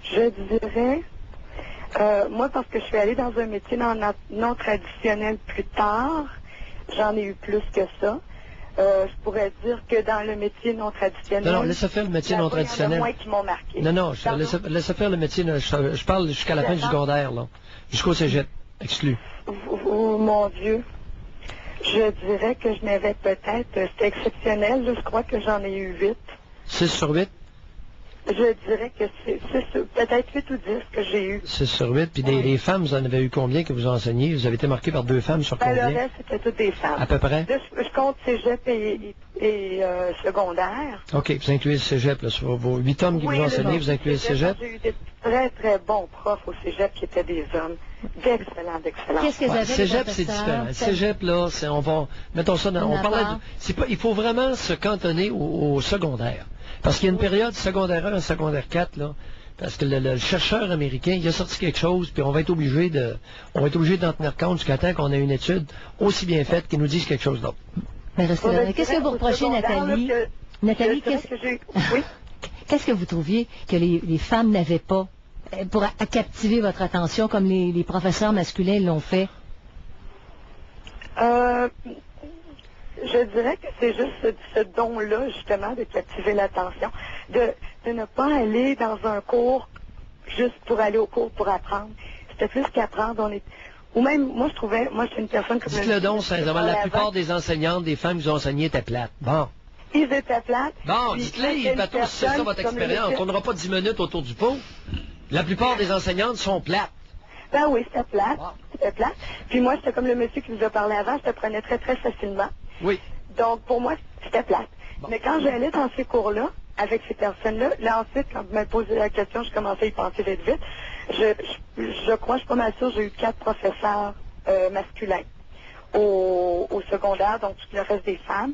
Je dirais... moi, parce que je suis allée dans un métier non traditionnel plus tard, j'en ai eu plus que ça. Je pourrais dire que dans le métier non traditionnel... Non, laissez faire le métier non traditionnel. Il y en a moins qui m'ont marqué. Non, laissez faire le métier... Je parle jusqu'à la fin du secondaire, là. Jusqu'au cégep, exclu. Oh, mon Dieu. Je dirais que je n'avais peut-être... C'était exceptionnel, là, je crois que j'en ai eu 8. 6 sur 8? Je dirais que c'est peut-être 8 ou 10 que j'ai eu. 6 sur 8. Puis les femmes, vous en avez eu combien que vous enseignez? Vous avez été marqué par 2 femmes sur combien? Le reste, c'était toutes des femmes. À peu près? Là, je compte cégep et secondaire. OK, vous incluez le cégep. Là, sur vos 8 hommes qui vous enseignez, vous incluez le cégep? J'ai eu des très, très bons profs au cégep qui étaient des hommes. D'excellents. Qu'est-ce que vous avez cégep, c'est différent. Le cégep, là, on va... Mettons ça dans... il faut vraiment se cantonner au secondaire. Parce qu'il y a une période secondaire 1 et secondaire 4, là, parce que le chercheur américain, il a sorti quelque chose, puis on va être obligé d'en tenir compte jusqu'à temps qu'on ait une étude aussi bien faite qui nous dise quelque chose d'autre. Qu'est-ce que vous reprochez, Nathalie? Nathalie, qu'est-ce que vous trouviez que les femmes n'avaient pas pour captiver votre attention comme les professeurs masculins l'ont fait? Je dirais que c'est juste ce don-là, justement, de captiver l'attention, de ne pas aller dans un cours juste pour aller au cours pour apprendre. C'était plus qu'apprendre, ou même, moi, je suis une personne comme... Dites-le donc, sincèrement, la plupart des enseignantes, des femmes qui ont enseigné étaient plates. Bon. Ils étaient plates. Bon, dites-le, bateau, si c'est ça votre expérience, on ne tournera pas 10 minutes autour du pot. La plupart des enseignantes sont plates. Ben oui, c'était plate. C'était plate. Puis moi, j'étais comme le monsieur qui vous a parlé avant, je te prenais très, très facilement. Oui. Donc, pour moi, c'était plate. Bon. Mais quand j'allais dans ces cours-là, avec ces personnes-là, là, ensuite, quand vous m'avez posé la question, je commençais à y penser vite. Je crois, je suis pas mal sûre, j'ai eu 4 professeurs masculins au secondaire, donc tout le reste des femmes.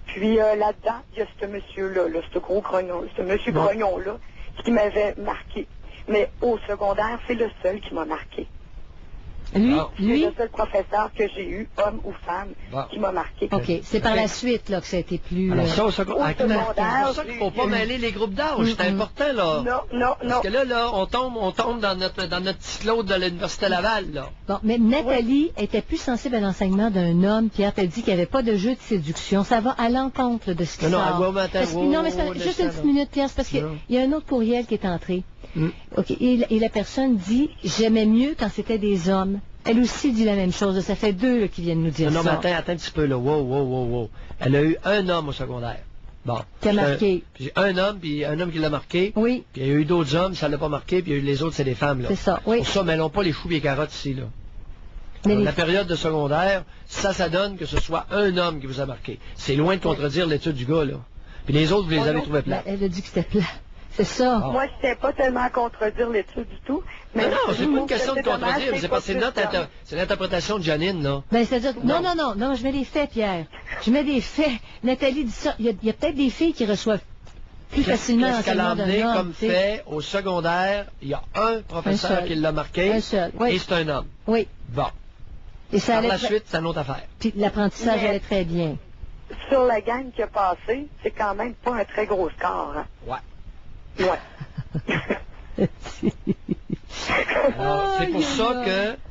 Puis là-dedans, il y a ce monsieur-là, ce gros grognon, ce monsieur grognon-là, qui m'avait marqué. Mais au secondaire, c'est le seul qui m'a marqué. Lui? C'est le seul professeur que j'ai eu, homme ou femme, qui m'a marqué. OK. C'est par la suite là, que ça a été plus... Alors ça, au secondaire, c'est pour ça qu'il ne faut pas mêler les groupes d'âge. C'est important, là. Non. Parce que là, on tombe dans notre petit Claude de l'Université Laval, là. Bon, mais Nathalie était plus sensible à l'enseignement d'un homme. Pierre t'a dit qu'il n'y avait pas de jeu de séduction. Ça va à l'encontre de ce qui sort. Non, mais juste une petite minute, Pierre, c'est parce qu'il y a un autre courriel qui est entré. OK. Et la personne dit « J'aimais mieux quand c'était des hommes ». Elle aussi dit la même chose. Ça fait 2 là, qui viennent nous dire ça. Non, mais attends un petit peu, là. Wow. Elle a eu un homme au secondaire. Bon. Qui a marqué. Puis un homme qui l'a marqué. Oui. Puis il y a eu d'autres hommes, ça l'a pas marqué, puis les autres, c'est des femmes, là. C'est ça, oui. Pour ça, mais elles n'ont pas les choux et les carottes ici, là. Mais la période de secondaire, ça donne que ce soit un homme qui vous a marqué. C'est loin de contredire l'étude du gars, là. Puis les autres, vous les avez trouvés plats. Elle a dit que c'était plat. C'est ça. Moi, je ne sais pas tellement à contredire l'étude du tout. Mais non, c'est pas une question de contredire, c'est parce que c'est l'interprétation de Janine, là. Ben, c'est-à-dire, non, je mets des faits, Pierre. Je mets des faits. Nathalie dit ça. Il y a peut-être des filles qui reçoivent plus facilement l'enseignement d'un homme. Comme fait, au secondaire, il y a un professeur qui l'a marqué, et c'est un homme. Oui. Bon. Et ça par la suite, c'est une autre affaire. Puis l'apprentissage allait très bien. Sur la gang qui a passé, c'est quand même pas un très gros score. Hein? Ouais. Alors,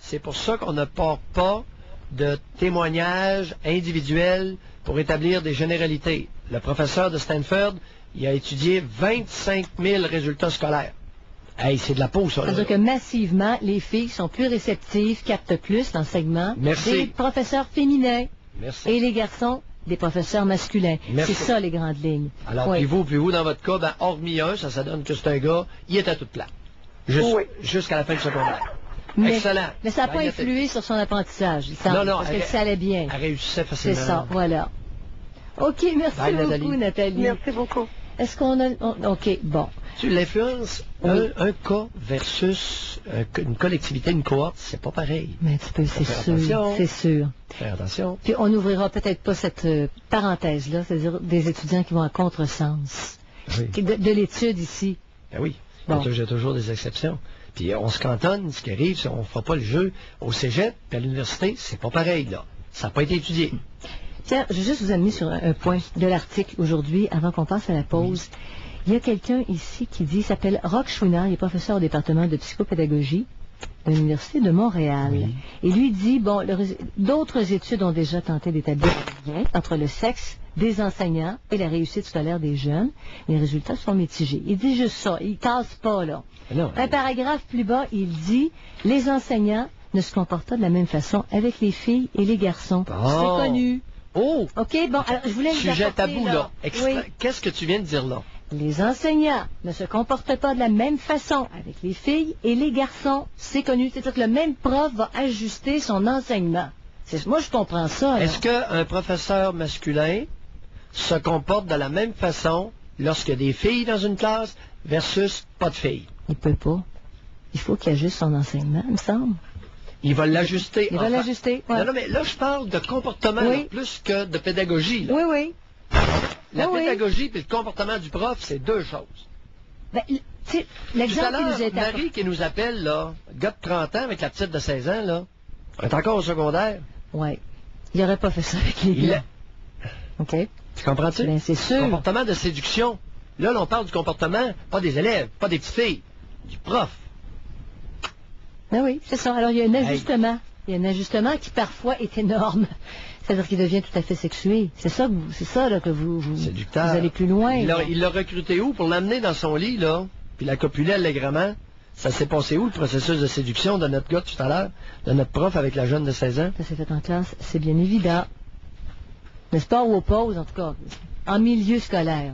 c'est pour ça qu'on ne porte pas de témoignages individuels pour établir des généralités. Le professeur de Stanford, il a étudié 25 000 résultats scolaires. Hey, c'est de la peau, ça. C'est-à-dire que massivement, les filles sont plus réceptives, captent plus l'enseignement des professeurs féminins. Merci. Et les garçons, des professeurs masculins. C'est ça, les grandes lignes. Alors, puis vous, dans votre cas, ben, hormis un, ça donne que c'est un gars, il était tout plat. Jusqu'à la fin du secondaire. Excellent. Mais ça n'a pas influé sur son apprentissage, il semble, parce que ça allait bien. Elle réussissait facilement. C'est ça, voilà. OK, merci beaucoup, Nathalie. Merci beaucoup. Est-ce qu'on a... OK, bon. L'influence, un cas versus une collectivité, une cohorte, c'est pas pareil. Mais c'est sûr, c'est sûr. Faire attention. Puis on n'ouvrira peut-être pas cette parenthèse-là, c'est-à-dire des étudiants qui vont à contresens de l'étude ici. Ben oui, j'ai toujours des exceptions. Puis on se cantonne, ce qui arrive, c'est qu'on ne fera pas le jeu au cégep, puis à l'université, c'est pas pareil, là. Ça n'a pas été étudié. Tiens, je vais juste vous amener sur un point de l'article aujourd'hui, avant qu'on passe à la pause. Oui. Il y a quelqu'un ici qui dit, il s'appelle Roch Chouinard, il est professeur au département de psychopédagogie de l'Université de Montréal. Oui. Et lui dit, bon, d'autres études ont déjà tenté d'établir un lien entre le sexe des enseignants et la réussite scolaire des jeunes. Les résultats sont mitigés. Il dit juste ça, il casse pas, là. Un paragraphe plus bas, il dit, les enseignants ne se comportent pas de la même façon avec les filles et les garçons. C'est connu. Oh! OK, bon, alors je voulais vous sujet tabou, là. Qu'est-ce que tu viens de dire, là? Les enseignants ne se comportent pas de la même façon avec les filles et les garçons. C'est connu. C'est-à-dire que le même prof va ajuster son enseignement. Moi, je comprends ça. Est-ce qu'un professeur masculin se comporte de la même façon lorsqu'il y a des filles dans une classe versus pas de filles? Il peut pas. Il faut qu'il ajuste son enseignement, il me semble. Il va l'ajuster. Il va l'ajuster, Non, mais là, je parle de comportement plus que de pédagogie. Là. Oui. La pédagogie et le comportement du prof, c'est deux choses. Ben, l'exemple qui nous est Marie qui nous appelle, là, gars de 30 ans avec la petite de 16 ans, là, est encore au secondaire. Oui. Il n'aurait pas fait ça avec les gars. OK. Tu comprends-tu? Ben, c'est sûr. Comportement de séduction. Là, on parle du comportement, pas des élèves, pas des petites filles, du prof. Ben oui, c'est ça. Alors, il y a un ajustement. Il y a un ajustement qui, parfois, est énorme. C'est-à-dire qu'il devient tout à fait sexué. C'est ça là, que vous allez plus loin. Il l'a recruté où pour l'amener dans son lit, là, puis la copuler allègrement? Ça s'est passé où, le processus de séduction de notre gars tout à l'heure, de notre prof avec la jeune de 16 ans? Ça s'est fait en classe, c'est bien évident. N'est-ce pas, ou aux pauses, en tout cas? en milieu scolaire.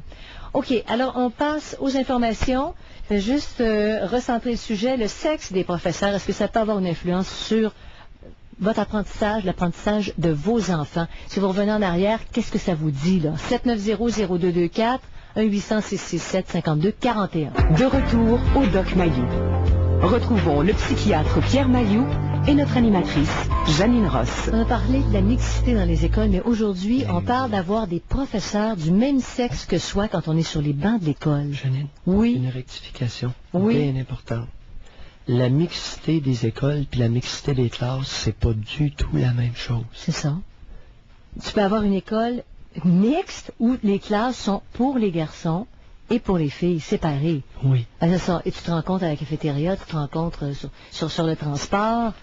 OK, alors on passe aux informations. Je vais juste recentrer le sujet. Le sexe des professeurs, est-ce que ça peut avoir une influence sur votre apprentissage, l'apprentissage de vos enfants? Si vous revenez en arrière, qu'est-ce que ça vous dit, là? 790-0224, 1-800-667-5241. De retour au Doc Mayou. Retrouvons le psychiatre Pierre Mayou et notre animatrice, Janine Ross. On a parlé de la mixité dans les écoles, mais aujourd'hui, on parle d'avoir des professeurs du même sexe que soi quand on est sur les bancs de l'école. Janine, oui. Une rectification oui. bien importante. La mixité des écoles puis la mixité des classes, c'est pas du tout la même chose. C'est ça. Tu peux avoir une école mixte où les classes sont pour les garçons et pour les filles, séparées. Oui. C'est ça. Et tu te rencontres à la cafétéria, tu te rencontres sur le transport.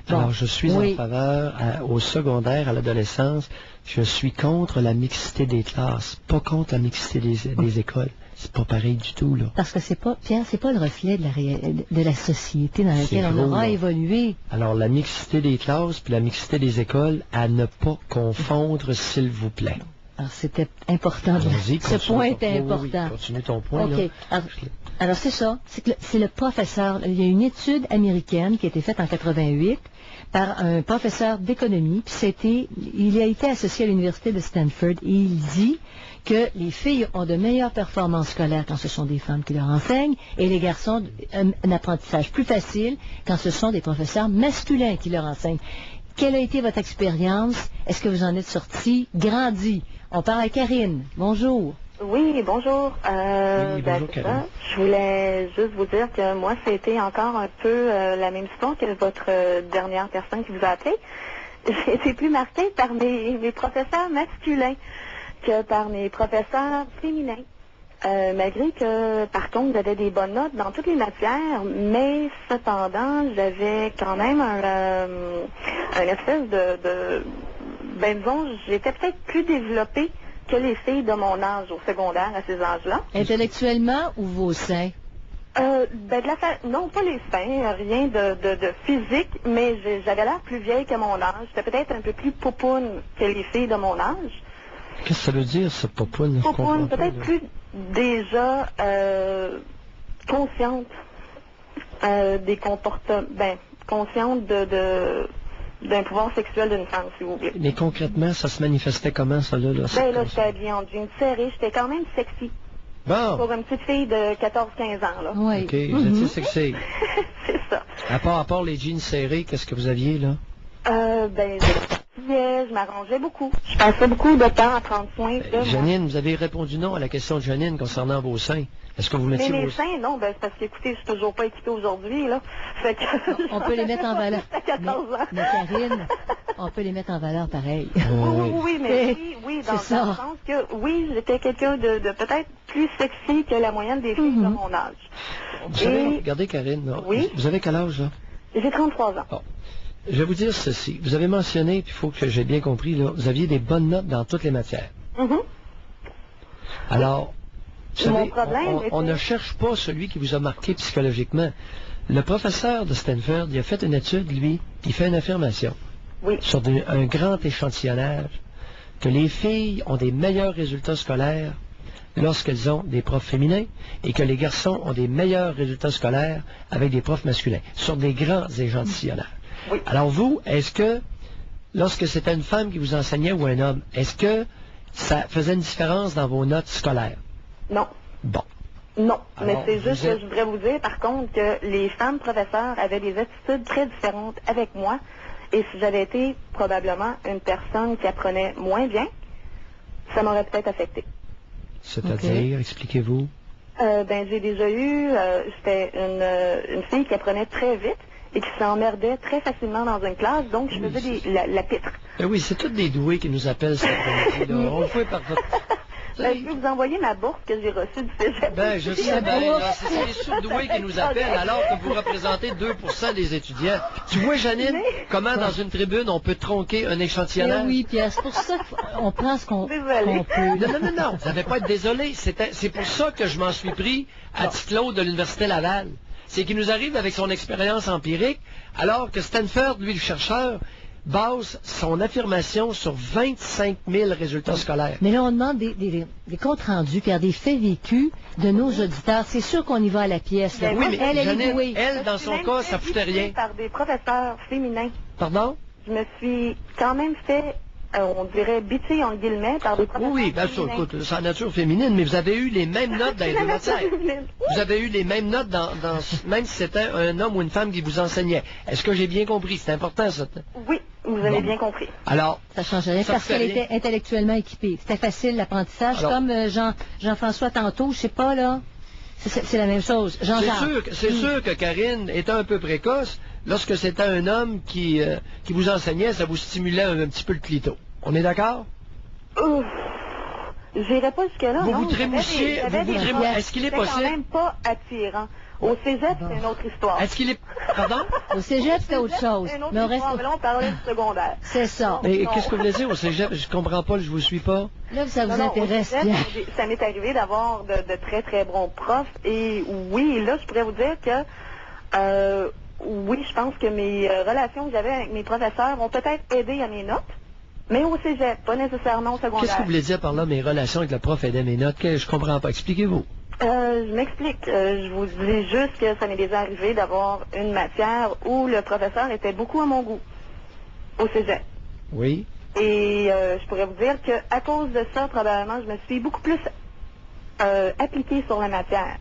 Bon. Alors, je suis en faveur, au secondaire, à l'adolescence, je suis contre la mixité des classes, pas contre la mixité des écoles. C'est pas pareil du tout, là. Parce que c'est pas, Pierre, c'est pas le reflet de la société dans laquelle on aura évolué. Alors, la mixité des classes puis la mixité des écoles, à ne pas confondre, s'il vous plaît. Alors, c'était important. Ce point était important. Oui, continue ton point. OK. Alors, c'est ça. C'est le professeur. Il y a une étude américaine qui a été faite en 88 par un professeur d'économie. Puis il a été associé à l'université de Stanford. Et il dit que les filles ont de meilleures performances scolaires quand ce sont des femmes qui leur enseignent et les garçons un apprentissage plus facile quand ce sont des professeurs masculins qui leur enseignent. Quelle a été votre expérience? Est-ce que vous en êtes sorti grandi? On parle à Karine. Bonjour. Oui, bonjour. Oui, bonjour, Karine. Je voulais juste vous dire que moi, c'était encore un peu la même histoire que votre dernière personne qui vous a appelé. J'ai été plus marquée par mes professeurs masculins que par mes professeurs féminins. Malgré que, par contre, j'avais des bonnes notes dans toutes les matières, mais cependant, j'avais quand même un espèce ben disons, j'étais peut-être plus développée que les filles de mon âge au secondaire à ces âges-là. Intellectuellement ou vos seins? Non, pas les seins, rien de physique, mais j'avais l'air plus vieille que mon âge. J'étais peut-être un peu plus poupoune que les filles de mon âge. Qu'est-ce que ça veut dire, ce poupoune? Poupoune, peut-être plus déjà consciente des comportements, consciente d'un pouvoir sexuel d'une femme, si vous voulez. Mais concrètement, ça se manifestait comment, ça, là? Là, j'étais habillée en jeans serrés, j'étais quand même sexy. Bon. Pour une petite fille de 14-15 ans, là. Oui. OK, vous étiez sexy. C'est ça. À part les jeans serrés, qu'est-ce que vous aviez, là? Je m'arrangeais beaucoup. Je passais beaucoup de temps à prendre soin de moi. Janine, vous avez répondu non à la question de Janine concernant vos seins. Est-ce que vous mettiez mes vos seins, non, c'est parce qu'écoutez, je suis toujours pas équipée aujourd'hui, là. Fait que on peut les mettre en valeur. À 14 ans. Mais Karine, on peut les mettre en valeur pareil. Oui, dans le sens que, oui, j'étais quelqu'un de peut-être plus sexy que la moyenne des filles de mon âge. Vous savez, regardez, Karine, là, vous avez quel âge, là? J'ai 33 ans. Oh. Je vais vous dire ceci. Vous avez mentionné, puis il faut que j'ai bien compris, là, vous aviez des bonnes notes dans toutes les matières. Alors, vous savez, on ne cherche pas celui qui vous a marqué psychologiquement. Le professeur de Stanford, il a fait une étude, lui, il fait une affirmation sur un grand échantillonnage que les filles ont des meilleurs résultats scolaires lorsqu'elles ont des profs féminins et que les garçons ont des meilleurs résultats scolaires avec des profs masculins, sur des grands échantillonnages. Alors vous, est-ce que, lorsque c'était une femme qui vous enseignait ou un homme, est-ce que ça faisait une différence dans vos notes scolaires? Non. Bon. Non, mais c'est juste que je voudrais vous dire, par contre, que les femmes professeurs avaient des attitudes très différentes avec moi. Et si j'avais été probablement une personne qui apprenait moins bien, ça m'aurait peut-être affecté. C'est-à-dire, expliquez-vous? J'ai déjà eu, c'était une fille qui apprenait très vite et qui s'emmerdait très facilement dans une classe, donc je faisais la pitre. Oui, c'est toutes des doués qui nous appellent cet après-midi. On le fait par votre... je peux vous envoyer ma bourse que j'ai reçue du cégep. Je sais bien, c'est les surdoués qui nous appellent alors que vous représentez 2% des étudiants. Tu vois, Janine, comment dans une tribune on peut tronquer un échantillonnage? Oui, Pierre, c'est pour ça qu'on prend ce qu'on peut. Non, vous n'avez pas à être désolé. C'est pour ça que je m'en suis pris à Tite-Claude de l'Université Laval. C'est qu'il nous arrive avec son expérience empirique, alors que Stanford, lui, le chercheur, base son affirmation sur 25 000 résultats scolaires. Mais là, on demande des comptes rendus, Pierre, des faits vécus de nos auditeurs. C'est sûr qu'on y va à la pièce. Là. Oui, mais elle, dans son cas, ça ne coûtait rien. Par des professeurs féminins. Pardon? Je me suis quand même fait, on dirait, bitcher en guillemets par des professeurs féminins. Oui, bien sûr, écoute, c'est la nature féminine, mais vous avez eu les mêmes notes dans les deux matières. Vous avez eu les mêmes notes même si c'était un homme ou une femme qui vous enseignait. Est-ce que j'ai bien compris? C'est important, ça. Oui, vous avez bien compris. Alors, ça change rien parce qu'elle était intellectuellement équipée. C'était facile, l'apprentissage. Comme Jean-François tantôt, je sais pas, là. C'est la même chose. C'est sûr que Karine était un peu précoce. Lorsque c'était un homme qui vous enseignait, ça vous stimulait un petit peu le clito. On est d'accord? J'irai pas jusque-là. Vous trémoussiez. Est-ce qu'il est possible? C'est quand même pas attirant. Au cégep, c'est une autre histoire. Est-ce qu'il est... Pardon? Au cégep, c'est autre chose. Mais là, on parlait du secondaire. C'est ça. Mais qu'est-ce que vous voulez dire au cégep? Je comprends pas, je vous suis pas. Là, ça vous intéresse bien. bien. Ça m'est arrivé d'avoir de très, très bons profs. Et oui, là, je pourrais vous dire que... oui, je pense que mes relations que j'avais avec mes professeurs ont peut-être aidé à mes notes, mais au cégep, pas nécessairement au secondaire. Qu'est-ce que vous voulez dire par là, mes relations avec le prof aidaient mes notes? Je comprends pas. Expliquez-vous. Je m'explique. Je vous dis juste que ça m'est déjà arrivé d'avoir une matière où le professeur était beaucoup à mon goût, au cégep. Oui. Et je pourrais vous dire qu'à cause de ça, probablement, je me suis beaucoup plus appliquée sur la matière.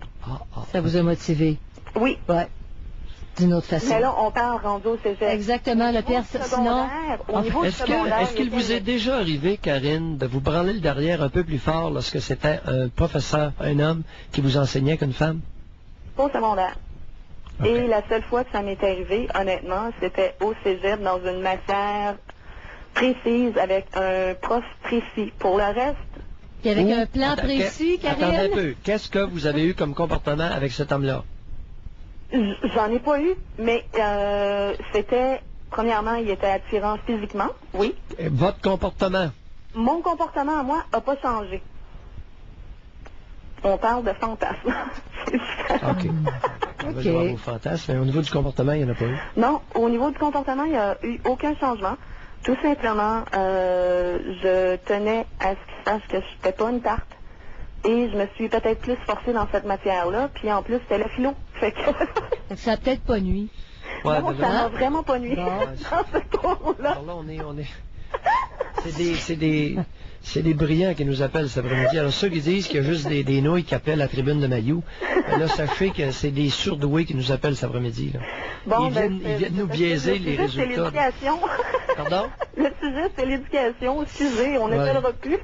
Ça vous a motivé? Oui. Ouais. D'une autre façon. Mais là, on parle rendu au cégep. Exactement, le Pierre, sinon... Est-ce qu'il vous est déjà arrivé, Karine, de vous branler le derrière un peu plus fort lorsque c'était un professeur, un homme, qui vous enseignait qu'une femme? Pas au secondaire. Okay. Et la seule fois que ça m'est arrivé, honnêtement, c'était au cégep, dans une matière précise, avec un prof précis. Pour le reste... Et avec un plan précis, Karine? Attendez un peu. Qu'est-ce que vous avez eu comme comportement avec cet homme-là? J'en ai pas eu, mais c'était, premièrement, il était attirant physiquement, oui. Et votre comportement? Mon comportement à moi n'a pas changé. On parle de fantasme. OK. On va voir vos fantasmes, mais au niveau du comportement, il n'y en a pas eu? Non, au niveau du comportement, il n'y a eu aucun changement. Tout simplement, je tenais à ce qu'il sache que je n'étais pas une tarte. Et je me suis peut-être plus forcée dans cette matière-là. Puis en plus, c'était la philo. Fait que... ça n'a peut-être pas nuit. Ouais, non, ça m'a vraiment pas nuit dans ce cours-là. Alors là, on est... C'est des brillants qui nous appellent cet après-midi. Alors ceux qui disent qu'il y a juste des nouilles qui appellent la tribune de Mailloux, là, sachez que c'est des surdoués qui nous appellent cet après-midi. Bon, ils viennent nous biaiser les résultats. C'est l'éducation. Pardon? Le sujet, c'est l'éducation. Excusez, on n'appellera plus.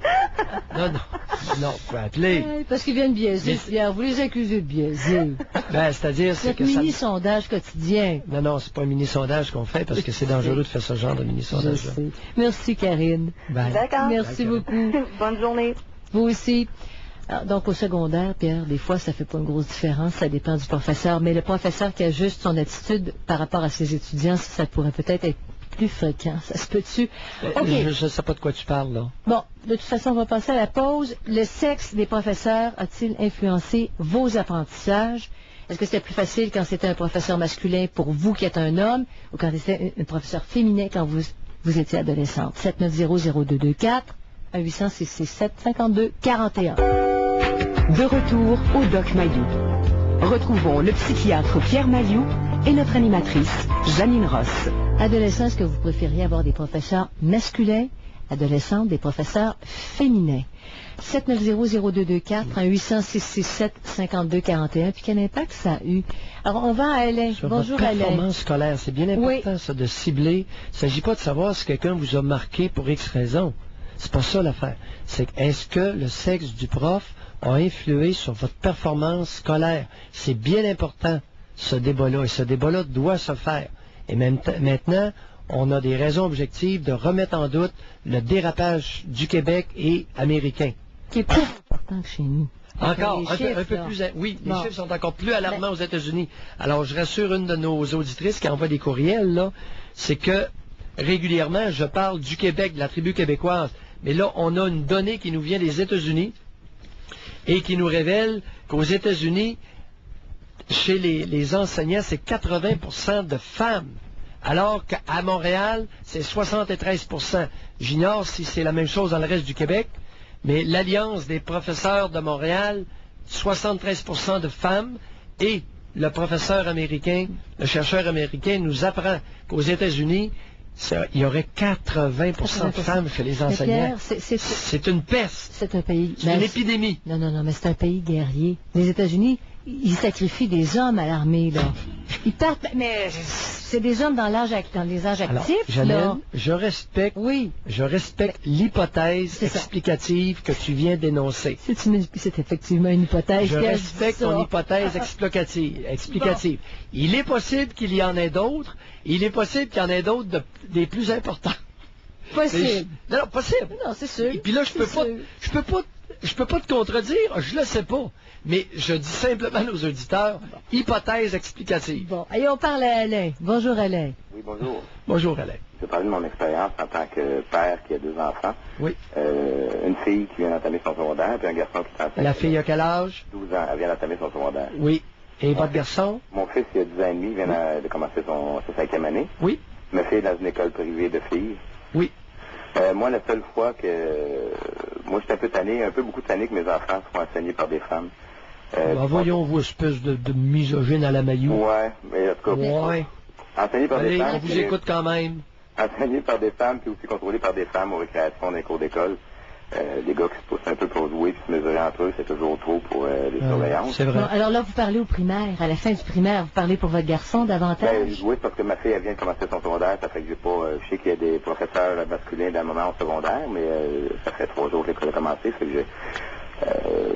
Non, faut appeler. Parce qu'ils viennent biaiser, Pierre. Vous les accusez de biaiser. C'est-à-dire... C'est un mini-sondage quotidien. Non, c'est pas un mini-sondage qu'on fait parce que c'est dangereux de faire ce genre de mini-sondage. Merci, Karine. D'accord. Merci beaucoup. Bonne journée. Vous aussi. Alors, donc, au secondaire, Pierre, des fois, ça fait pas une grosse différence. Ça dépend du professeur. Mais le professeur qui ajuste son attitude par rapport à ses étudiants, ça pourrait peut-être être plus fréquent. Ça se peut-tu? Okay. Je ne sais pas de quoi tu parles, là. Bon, de toute façon, on va passer à la pause. Le sexe des professeurs a-t-il influencé vos apprentissages? Est-ce que c'était plus facile quand c'était un professeur masculin pour vous qui êtes un homme ou quand c'était un professeur féminin quand vous étiez adolescente? 790-0224, 1-800-667-52-41. De retour au Doc Mayou. Retrouvons le psychiatre Pierre Mayou et notre animatrice Janine Ross. Adolescents, est-ce que vous préfériez avoir des professeurs masculins? Adolescentes, des professeurs féminins? 790-0224, 1-800-667-52-41. Puis quel impact ça a eu? Alors, on va à Alain. Bonjour, Alain. Performance scolaire, c'est bien important, ça, de cibler. Il ne s'agit pas de savoir si quelqu'un vous a marqué pour X raison. C'est pas ça l'affaire. C'est est-ce que le sexe du prof a influé sur votre performance scolaire? C'est bien important, ce débat-là. Et ce débat-là doit se faire. Et maintenant, on a des raisons objectives de remettre en doute le dérapage du Québec et américain. Qui est plus important que chez nous. Encore, un peu plus... Oui, les chiffres sont encore plus alarmants aux États-Unis. Alors, je rassure une de nos auditrices qui envoie des courriels, là, c'est que régulièrement, je parle du Québec, de la tribu québécoise. Mais là, on a une donnée qui nous vient des États-Unis et qui nous révèle qu'aux États-Unis, chez les enseignants, c'est 80% de femmes. alors qu'à Montréal, c'est 73%. J'ignore si c'est la même chose dans le reste du Québec, mais l'Alliance des professeurs de Montréal, 73% de femmes, et le professeur américain, le chercheur américain nous apprend qu'aux États-Unis, il y aurait 80% de femmes chez les enseignants. C'est une peste. C'est un pays. C'est une épidémie. Non, mais c'est un pays guerrier. Les États-Unis, ils sacrifient des hommes à l'armée, là. Ils partent, mais c'est des hommes dans les âges actifs. Alors, Janelle, je respecte l'hypothèse explicative que tu viens d'énoncer. C'est effectivement une hypothèse. Je respecte ton hypothèse explicative. Bon. Il est possible qu'il y en ait d'autres. Il est possible qu'il y en ait d'autres des plus importants. Possible. Non, possible. Non, c'est sûr. Et puis là, je peux pas te contredire, je le sais pas. Mais je dis simplement à nos auditeurs, hypothèse explicative. Bon, et on parle à Alain. Bonjour Alain. Oui, bonjour. Bonjour Alain. Je vais parler de mon expérience en tant que père qui a 2 enfants. Oui. Une fille qui vient d'entamer son secondaire, puis un garçon qui s'enseigne. La fille a quel âge? 12 ans, elle vient d'entamer son secondaire. Oui. Et votre garçon? Mon fils, il a 10 ans et demi, il vient de commencer sa 5e année. Oui. Ma fille est dans une école privée de filles. Oui. Moi, la seule fois que... Moi, j'étais beaucoup tanné que mes enfants soient enseignés par des femmes. Voyons-vous, espèce de misogyne à la Maillot. Ouais, mais en tout cas... Ouais. Enseignés par des femmes... on vous écoute quand même. Enseignés par des femmes, puis aussi contrôlés par des femmes aux récréations des cours d'école. Les gars qui se poussent un peu pour jouer puis se mesurer entre eux, c'est toujours trop pour les surveillances. C'est vrai. Bon, alors là, vous parlez au primaire. À la fin du primaire, vous parlez pour votre garçon davantage? Oui, parce que ma fille, elle vient de commencer son secondaire. Ça fait que j'ai pas... je sais qu'il y a des professeurs masculins d'un moment au secondaire, mais ça fait 3 jours que l'école a commencé. Fait que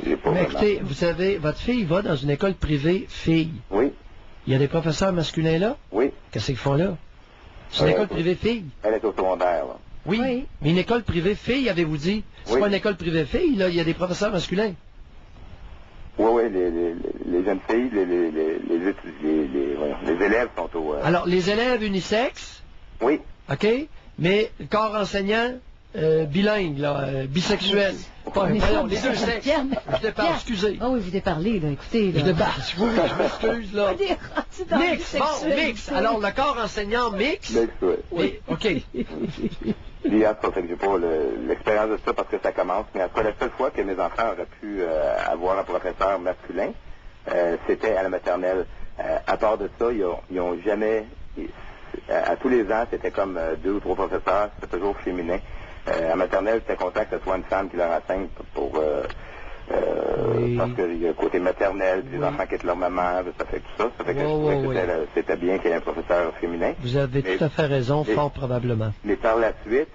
j'ai pas... Mais écoutez, vous savez, votre fille va dans une école privée fille. Oui. Il y a des professeurs masculins là? Oui. Qu'est-ce qu'ils font là? C'est une école privée fille? Elle est au secondaire, là. Oui, mais une école privée fille, avez-vous dit? C'est pas une école privée fille, là, il y a des professeurs masculins. Oui, les jeunes filles, les élèves sont au... Alors, les élèves unisexes? Oui. OK, mais le corps enseignant bilingue, là, bisexuel. Voyons, les deux sexes. Je déparle, excusez. Ah oui, vous déparlez, là, écoutez. Là. Je déparle, oui, je m'excuse, là. Mix, bon, mix. Alors, le corps enseignant mix. Mix, oui. OK. L'IA, ça fait que j'ai pas l'expérience de ça parce que ça commence, mais après, la seule fois que mes enfants auraient pu avoir un professeur masculin, c'était à la maternelle. À part de ça, ils ont jamais... À tous les ans, c'était comme 2 ou 3 professeurs, c'était toujours féminin. À maternelle, j'étais content que ce soit une femme qui leur enseigne pour parce qu'il y a le côté maternel, puis les enfants quittent leur maman, ça fait tout ça. Ça fait que je trouvais que c'était bien qu'il y ait un professeur féminin. Vous avez tout à fait raison, fort probablement. Mais par la suite,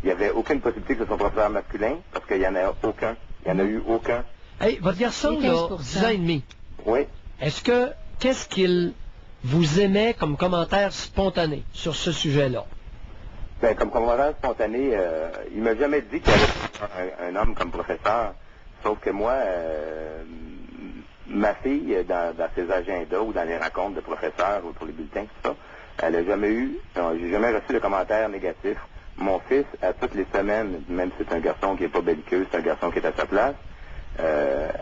il n'y avait aucune possibilité que ce soit un professeur masculin, parce qu'il n'y en a aucun. Il n'y en a eu aucun. Hey, votre garçon, là, 10 ans et demi. Oui. Qu'est-ce qu'il vous aimait comme commentaire spontané sur ce sujet-là? Ben, comme commentaire spontané, il m'a jamais dit qu'il y avait un homme comme professeur. Sauf que moi, ma fille, dans ses agendas ou dans les rencontres de professeurs ou pour les bulletins, tout ça, elle n'a jamais eu, j'ai jamais reçu de commentaires négatifs. Mon fils, à toutes les semaines, même si c'est un garçon qui n'est pas belliqueux, c'est un garçon qui est à sa place,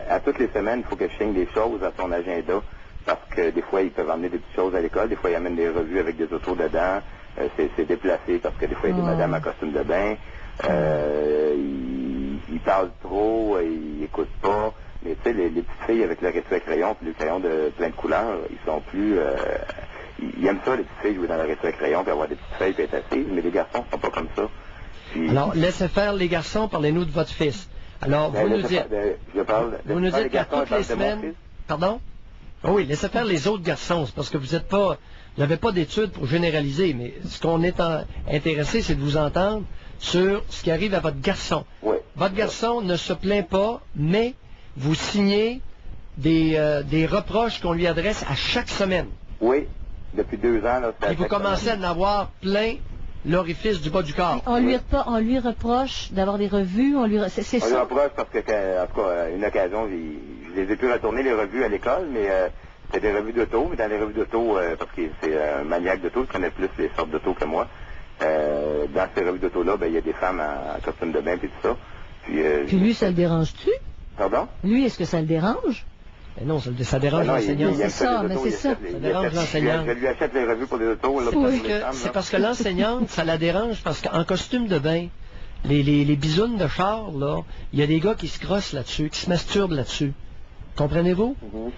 à toutes les semaines, il faut que je signe des choses à son agenda, parce que des fois, ils peuvent emmener des petites choses à l'école, des fois, ils amènent des revues avec des autos dedans, c'est déplacé parce que des fois, il y a des madames en costume de bain, ils parlent trop, ils n'écoutent pas. Mais tu sais, les petites filles avec le rétro à crayon, puis le crayon de plein de couleurs, ils sont plus... ils aiment ça, les petites filles, jouer dans le rétro à crayon, puis avoir des petites feuilles, puis être assises, mais les garçons sont pas comme ça. Puis, alors, laissez faire les garçons, parlez-nous de votre fils. Alors, vous nous dites... Vous nous dites qu'à toutes les semaines... Pardon? Oh oui, laissez faire les autres garçons, parce que vous n'avez pas d'études pour généraliser, mais ce qu'on est intéressé, c'est de vous entendre sur ce qui arrive à votre garçon. Oui. Votre garçon ne se plaint pas, mais vous signez des reproches qu'on lui adresse à chaque semaine. Oui, depuis 2 ans. Là, et vous commencez à en avoir plein l'orifice du bas du corps. On lui reproche d'avoir des revues, on lui reproche parce que, en tout cas, une occasion, je les ai pu retourner les revues à l'école, mais c'était des revues d'auto, mais dans les revues d'auto, parce que c'est un maniaque d'auto, il connaît plus les sortes d'auto que moi. Dans ces revues d'auto-là, ben, il y a des femmes en costume de bain et tout ça. Puis lui, ça le dérange-tu? Pardon? Lui, est-ce que ça le dérange? Mais non, ça dérange l'enseignant. C'est ça, mais c'est ça. Ça dérange l'enseignant. Je lui achète les revues pour les autos. C'est parce que l'enseignante, ça la dérange, parce qu'en costume de bain, les bisounes de char, là, il y a des gars qui se crossent là-dessus, qui se masturbent là-dessus. Comprenez-vous?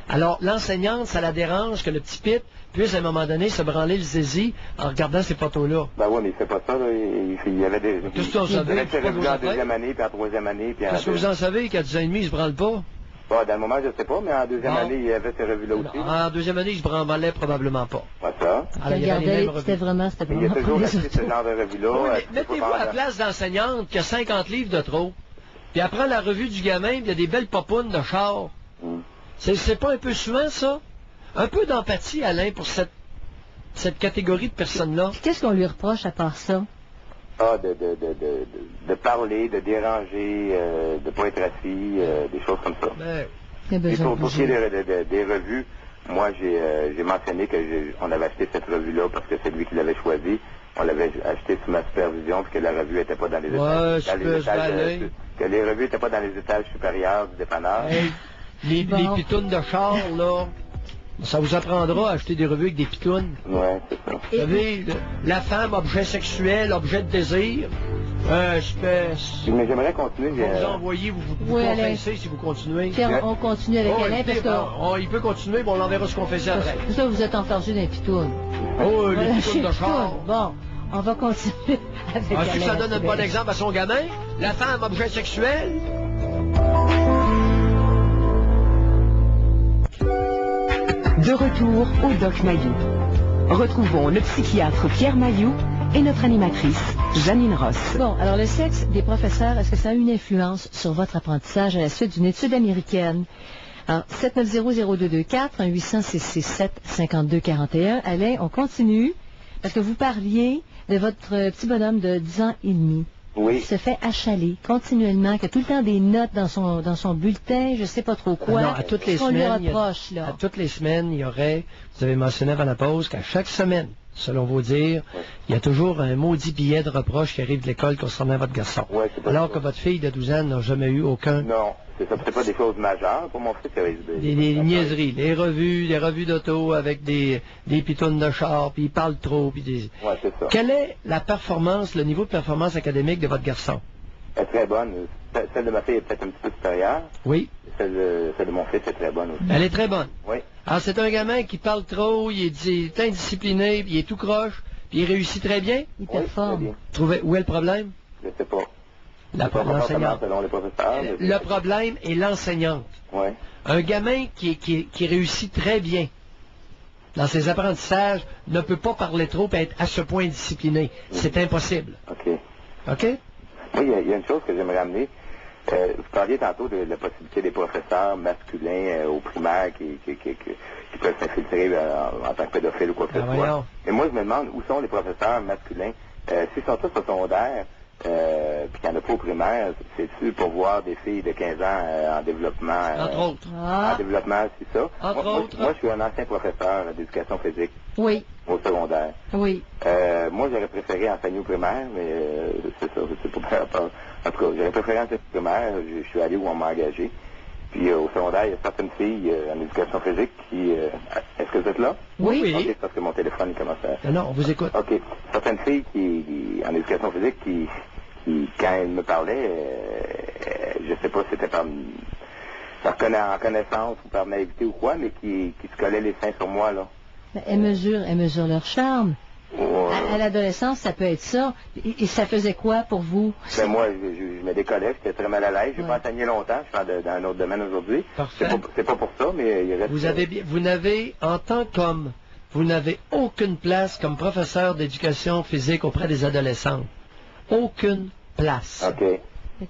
Alors, l'enseignante, ça la dérange que le petit Pete puisse, à un moment donné, se branler le zizi en regardant ces poteaux-là. Ben oui, mais il fait pas ça, là. Il y avait des... Qu'est-ce que vous en savez? Il avait revu en deuxième année, puis en troisième année, puis en... Qu'est-ce que vous en savez qu'à 10 ans et demi, il se branle pas? Bon, dans le moment, je sais pas, mais en deuxième année, il y avait ces revues-là aussi. En deuxième année, il se branlait probablement pas. Pas ça. C'était vraiment il y a toujours acheté ce genre de revues-là. Oui, mettez-vous à la place d'enseignante qui a 50 livres de trop, puis elle prend la revue du gamin, puis il y a des belles popounes de char. C'est pas un peu souvent, ça? Un peu d'empathie, Alain, pour cette catégorie de personnes-là. Qu'est-ce qu'on lui reproche à part ça? Ah, de parler, de déranger, de ne pas être assis, des choses comme ça. Et pour ce qui est des revues, moi, j'ai mentionné qu'on avait acheté cette revue-là parce que c'est lui qui l'avait choisie. On l'avait acheté sous ma supervision, puis que la revue n'était pas dans les étages. Que les revues n'étaient pas dans les étages supérieurs du dépanneur. Hey, les pitounes de char, là, ça vous apprendra à acheter des revues avec des pitounes. Ouais, c'est ça. Vous savez, la femme, objet sexuel, objet de désir, espèce... Mais j'aimerais continuer. Vous envoyer, vous confessez si vous continuez. Pierre, on continue avec Alain parce que... il peut continuer, mais on l'enverra se confesser après. Pour ça, vous êtes enfargé dans les pitounes. Oh, les pitounes de char. Bon, on va continuer avec Alain. Si ça donne un bon exemple à son gamin, la femme, objet sexuel... De retour au Doc Mayou. Retrouvons le psychiatre Pierre Mayou et notre animatrice Janine Ross. Bon, alors le sexe des professeurs, est-ce que ça a une influence sur votre apprentissage à la suite d'une étude américaine? Alors, 790-0224, 1-800-667-5241. Alain, on continue, parce que vous parliez de votre petit bonhomme de 10 ans et demi. Oui. Il se fait achaler continuellement, qui a tout le temps des notes dans son bulletin, je sais pas trop quoi. Non, à toutes les semaines, à toutes les semaines, il y aurait, vous avez mentionné avant la pause, qu'à chaque semaine, selon vos dires, il y a toujours un maudit billet de reproche qui arrive de l'école concernant votre garçon. Ouais, alors que votre fille de 12 ans n'a jamais eu aucun... Non, c'est pas des choses majeures pour mon fils. Des niaiseries, des revues d'auto avec des pitounes de char, puis il parle trop, puis des... Ouais, c'est ça. Quelle est la performance, le niveau de performance académique de votre garçon? Elle est très bonne. Celle de ma fille est peut-être un petit peu supérieure. Oui. Celle de mon fils est très bonne aussi. Elle est très bonne? Oui. Alors, c'est un gamin qui parle trop, il est indiscipliné, puis il est tout croche, puis il réussit très bien? Il performe. Très bien. Où est le problème? Je sais pas. L'enseignante. Selon les professeurs. Le problème est l'enseignante. Oui. Un gamin qui réussit très bien dans ses apprentissages ne peut pas parler trop et être à ce point discipliné. C'est impossible. OK. OK? Oui, il y a une chose que j'aimerais amener. Vous parliez tantôt de la possibilité des professeurs masculins au primaire qui peuvent s'infiltrer en tant que pédophiles ou quoi que ce soit. Et moi, je me demande où sont les professeurs masculins. S'ils sont tous au secondaire, puis qu'il n'y en a pas au primaire, c'est-tu pour voir des filles de 15 ans en développement? Entre autres. En développement, c'est ça. Moi, je suis un ancien professeur d'éducation physique. Oui. Au secondaire. Oui. Moi, j'aurais préféré enseigner au primaire, mais c'est ça, c'est pas par rapport. En tout cas, j'aurais préféré enseigner au primaire. Je suis allé où on m'a engagé. Puis au secondaire, il y a certaines filles en éducation physique qui... Est-ce que vous êtes là? Oui. OK, c'est parce que mon téléphone il commence à... Non, on vous écoute. OK. Certaines filles en éducation physique qui quand elles me parlaient, je sais pas si c'était par en connaissance ou par naïveté ou quoi, mais qui se collaient les seins sur moi, là. Elles mesurent leur charme. À l'adolescence, ça peut être ça. Et ça faisait quoi pour vous? Ben moi, je me décollais, j'étais très mal à l'aise. Je n'ai pas enseigné longtemps, je suis dans un autre domaine aujourd'hui. C'est pas pour ça, mais il reste... Vous n'avez, en tant qu'homme, vous n'avez aucune place comme professeur d'éducation physique auprès des adolescents. Aucune place. OK.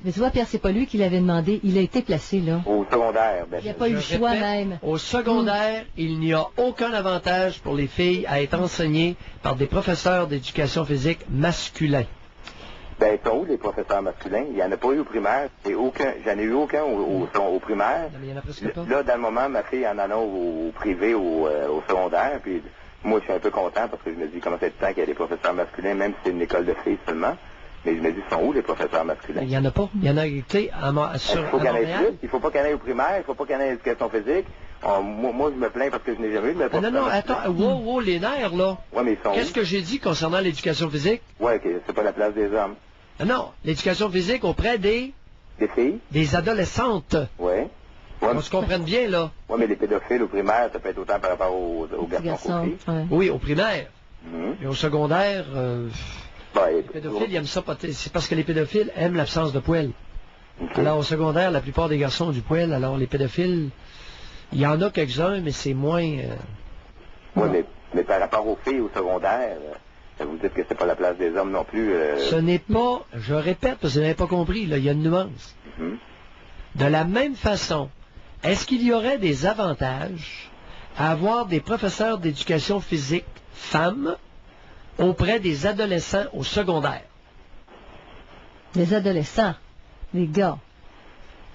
Mais tu vois, Pierre, c'est pas lui qui l'avait demandé. Il a été placé, là. Au secondaire. Il n'y a pas eu le choix même. Au secondaire, il n'y a aucun avantage pour les filles à être enseignées par des professeurs d'éducation physique masculins. Ben, ils sont où les professeurs masculins? Il n'y en a pas eu au primaire. J'en ai eu aucun au primaire. Non, mais il y en a presque pas. Là, dans le moment, ma fille en a au privé, au secondaire. Puis moi, je suis un peu content parce que je me dis comment c'est le temps qu'il y a des professeurs masculins, même si c'est une école de filles seulement. Mais je me dis, sont où les professeurs masculins? Il n'y en a pas. Il y en a, tu sais, il faut qu'il y en ait plus. Il ne faut pas qu'il y en ait au primaire, il ne faut pas qu'il y en ait à l'éducation physique. Moi, je me plains parce que je n'ai jamais eu de professeur. Non, attends, wow, les nerfs, là. Ouais, mais ils sont Qu'est-ce que j'ai dit concernant l'éducation physique? Ouais, que c'est pas la place des hommes. Non, l'éducation physique auprès des filles? Des adolescentes. Ouais. On se comprenne bien, là. Oui, mais les pédophiles au primaire, ça peut être autant par rapport aux garçons qu'aux filles. Ouais. Oui, au primaire. Et au secondaire, les pédophiles, ils aiment ça. C'est parce que les pédophiles aiment l'absence de poils. Okay. Alors, au secondaire, la plupart des garçons ont du poil. Alors, les pédophiles, il y en a quelques-uns, mais c'est moins... Oui, mais par rapport aux filles au secondaire, vous dites que c'est pas la place des hommes non plus. Ce n'est pas... Je répète, parce que vous n'avez pas compris, là, il y a une nuance. De la même façon, est-ce qu'il y aurait des avantages à avoir des professeurs d'éducation physique femmes auprès des adolescents au secondaire? Des adolescents, des gars.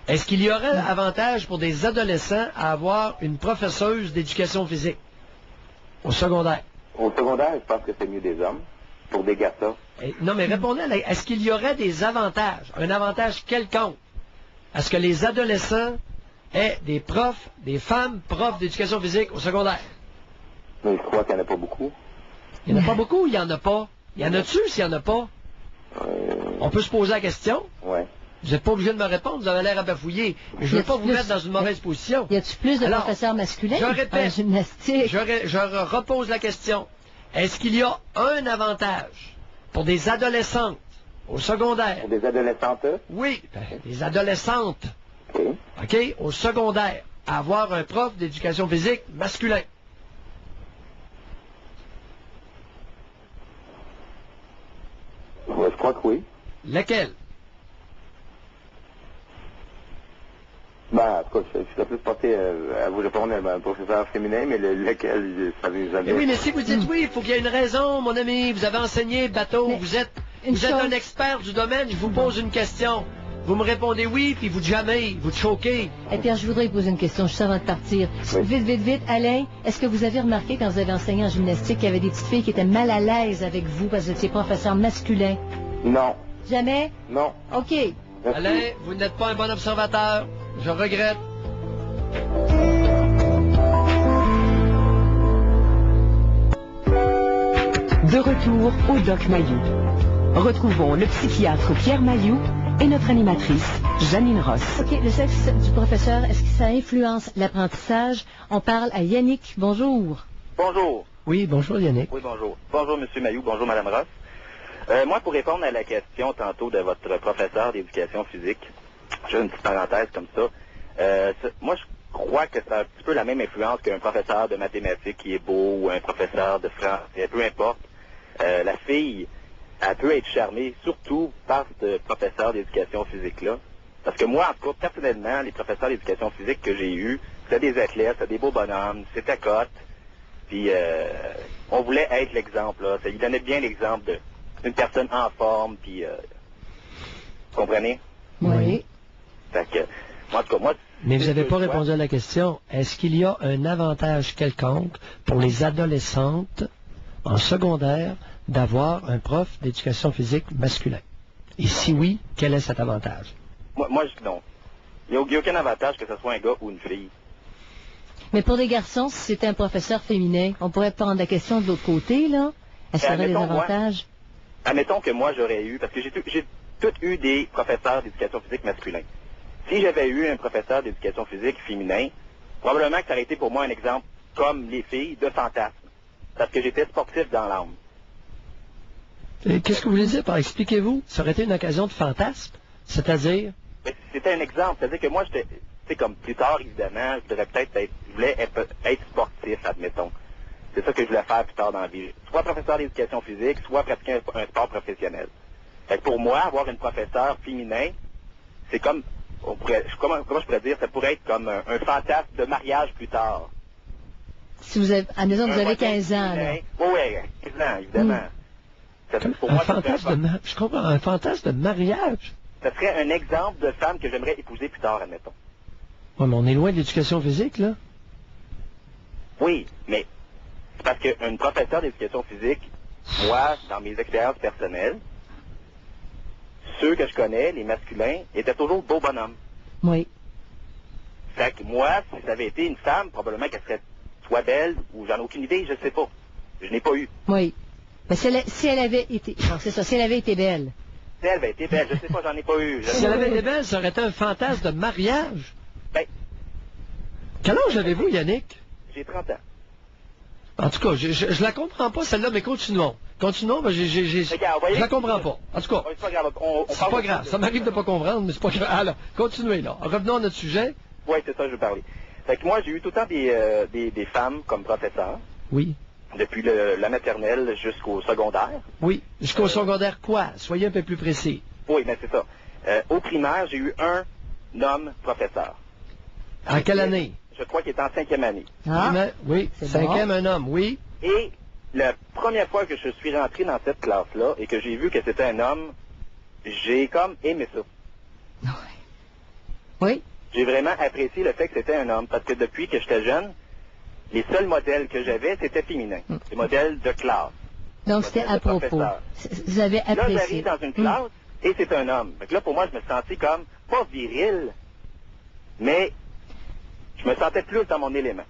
Est-ce qu'il y aurait avantage pour des adolescents à avoir une professeuse d'éducation physique au secondaire? Au secondaire, je pense que c'est mieux des hommes. Pour des garçons. Non, mais répondez, est-ce qu'il y aurait des avantages, un avantage quelconque, à ce que les adolescents aient des profs, des femmes profs d'éducation physique au secondaire? Mais je crois qu'il n'y en a pas beaucoup. Il n'y en a pas beaucoup ou il n'y en a pas? Il y en a-tu s'il n'y en a pas? On peut se poser la question. Ouais. Vous n'êtes pas obligé de me répondre, vous avez l'air à bafouiller. Mais je ne veux pas vous mettre dans une mauvaise position. Y a-t-il plus de professeurs masculins en gymnastique? Je repose la question. Est-ce qu'il y a un avantage pour des adolescentes au secondaire? Pour des adolescentes? Oui, des adolescentes. OK, au secondaire, à avoir un prof d'éducation physique masculin. Ouais, je crois que oui. Lequel? En tout cas, je serais plus porté à vous répondre à un professeur féminin, mais lequel, ça ne jamais... Oui, mais si vous dites oui, il faut qu'il y ait une raison, mon ami. Vous avez enseigné bateau, vous êtes un expert du domaine, je vous pose une question. Vous me répondez oui, puis vous jamais, vous choquez. Et Pierre, je voudrais poser une question, juste avant de partir. Oui. Vite, Alain, est-ce que vous avez remarqué quand vous avez enseigné en gymnastique qu'il y avait des petites filles qui étaient mal à l'aise avec vous parce que vous étiez professeur masculin? Non. Jamais? Non. OK. Merci. Alain, vous n'êtes pas un bon observateur. Je regrette. De retour au Doc Mayou. Retrouvons le psychiatre Pierre Mayou et notre animatrice, Janine Ross. OK, le sexe du professeur, est-ce que ça influence l'apprentissage? On parle à Yannick. Bonjour. Bonjour. Oui, bonjour Yannick. Oui, bonjour. Bonjour M. Mayou, bonjour Mme Ross. Moi, pour répondre à la question tantôt de votre professeur d'éducation physique, j'ai une petite parenthèse comme ça. Moi, je crois que c'est un petit peu la même influence qu'un professeur de mathématiques qui est beau ou un professeur de français, peu importe. La fille, elle peut être charmée, surtout par ce professeur d'éducation physique-là. Parce que moi, en tout cas, personnellement, les professeurs d'éducation physique que j'ai eus, c'était des athlètes, c'était des beaux bonhommes, c'était cote. Puis, on voulait être l'exemple, là. Il donnait bien l'exemple d'une personne en forme, puis... vous comprenez? Oui. Fait que, en tout cas, moi... Mais vous n'avez pas répondu à la question. Est-ce qu'il y a un avantage quelconque pour les adolescentes en secondaire d'avoir un prof d'éducation physique masculin? Et si oui, quel est cet avantage? Moi je dis non. Il n'y a aucun avantage que ce soit un gars ou une fille. Mais pour les garçons, si c'était un professeur féminin, on pourrait prendre la question de l'autre côté, là? Est-ce qu'il y aurait des avantages? Admettons que moi, j'aurais eu, parce que j'ai tout eu des professeurs d'éducation physique masculins. Si j'avais eu un professeur d'éducation physique féminin, probablement que ça aurait été pour moi un exemple, comme les filles, de fantasme. Parce que j'étais sportif dans l'âme. Qu'est-ce que vous voulez dire par expliquez-vous? Ça aurait été une occasion de fantasme? C'est-à-dire? C'était un exemple. C'est-à-dire que moi, j'étais, tu sais, comme plus tard, évidemment, je voulais être sportif, admettons. C'est ça que je voulais faire plus tard dans la vie. Soit professeur d'éducation physique, soit pratiquer un sport professionnel. Fait que pour moi, avoir une professeure féminin, c'est comme, comment je pourrais dire, ça pourrait être comme un fantasme de mariage plus tard. Si vous avez, à maison, vous avez 15 ans, là. Oui, 15 ans, évidemment. Pour moi, je comprends, un fantasme de mariage. Ça serait un exemple de femme que j'aimerais épouser plus tard, admettons. Oui, mais on est loin de l'éducation physique, là. Oui, mais c'est parce qu'une professeure d'éducation physique, moi, dans mes expériences personnelles, ceux que je connais, les masculins, étaient toujours beaux bonhommes. Oui. Fait que moi, si ça avait été une femme, probablement qu'elle serait soit belle ou j'en ai aucune idée, je sais pas. Je n'ai pas eu. Oui. Mais si elle avait été... Non, c'est ça, si elle avait été belle. Si elle avait été belle, je sais pas, j'en ai pas eu. Si elle avait été belle, ça aurait été un fantasme de mariage. Ben... Quel âge avez-vous, Yannick? J'ai 30 ans. En tout cas, je la comprends pas, celle-là, mais continuons. Continuons, ben je la comprends pas. En tout cas, c'est pas grave. C'est pas grave. Ça m'arrive de pas comprendre, mais c'est pas grave. Alors, continuez, là. Revenons à notre sujet. Oui, c'est ça, je veux parler. Fait que moi, j'ai eu tout le temps des femmes comme professeurs. Oui. Depuis la maternelle jusqu'au secondaire. Oui. Jusqu'au secondaire quoi? Soyez un peu plus précis. Oui, mais c'est ça. Au primaire, j'ai eu un homme professeur. En quelle année? Je crois qu'il était en 5e année. Ah, oui, 5e, un homme, oui. Et la première fois que je suis rentré dans cette classe-là et que j'ai vu que c'était un homme, j'ai comme aimé ça. Oui. J'ai vraiment apprécié le fait que c'était un homme, parce que depuis que j'étais jeune, les seuls modèles que j'avais, c'était féminin. Des modèles de classe. Donc c'était à propos. Vous avez apprécié. Là, j'arrive dans une classe et c'est un homme. Donc là, pour moi, je me sentais comme, pas viril, mais je me sentais plus dans mon élément.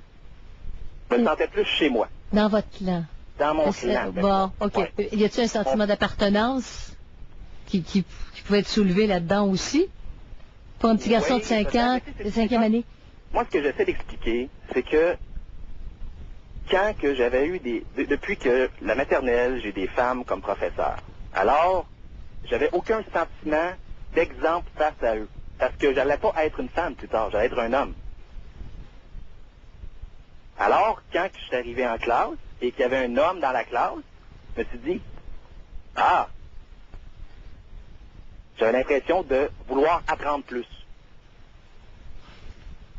Je me sentais plus chez moi. Dans votre clan. Dans mon clan. Bon, OK. Ouais. Y a-t-il un sentiment d'appartenance qui pouvait être soulevé là-dedans aussi? Pour un petit garçon de 5 ans, de 5e année? Moi, ce que j'essaie d'expliquer, c'est que quand que j'avais eu depuis que la maternelle, j'ai des femmes comme professeurs. Alors, j'avais aucun sentiment d'exemple face à eux. Parce que j'allais pas être une femme plus tard, j'allais être un homme. Alors, quand je suis arrivé en classe et qu'il y avait un homme dans la classe, je me suis dit, j'avais l'impression de vouloir apprendre plus.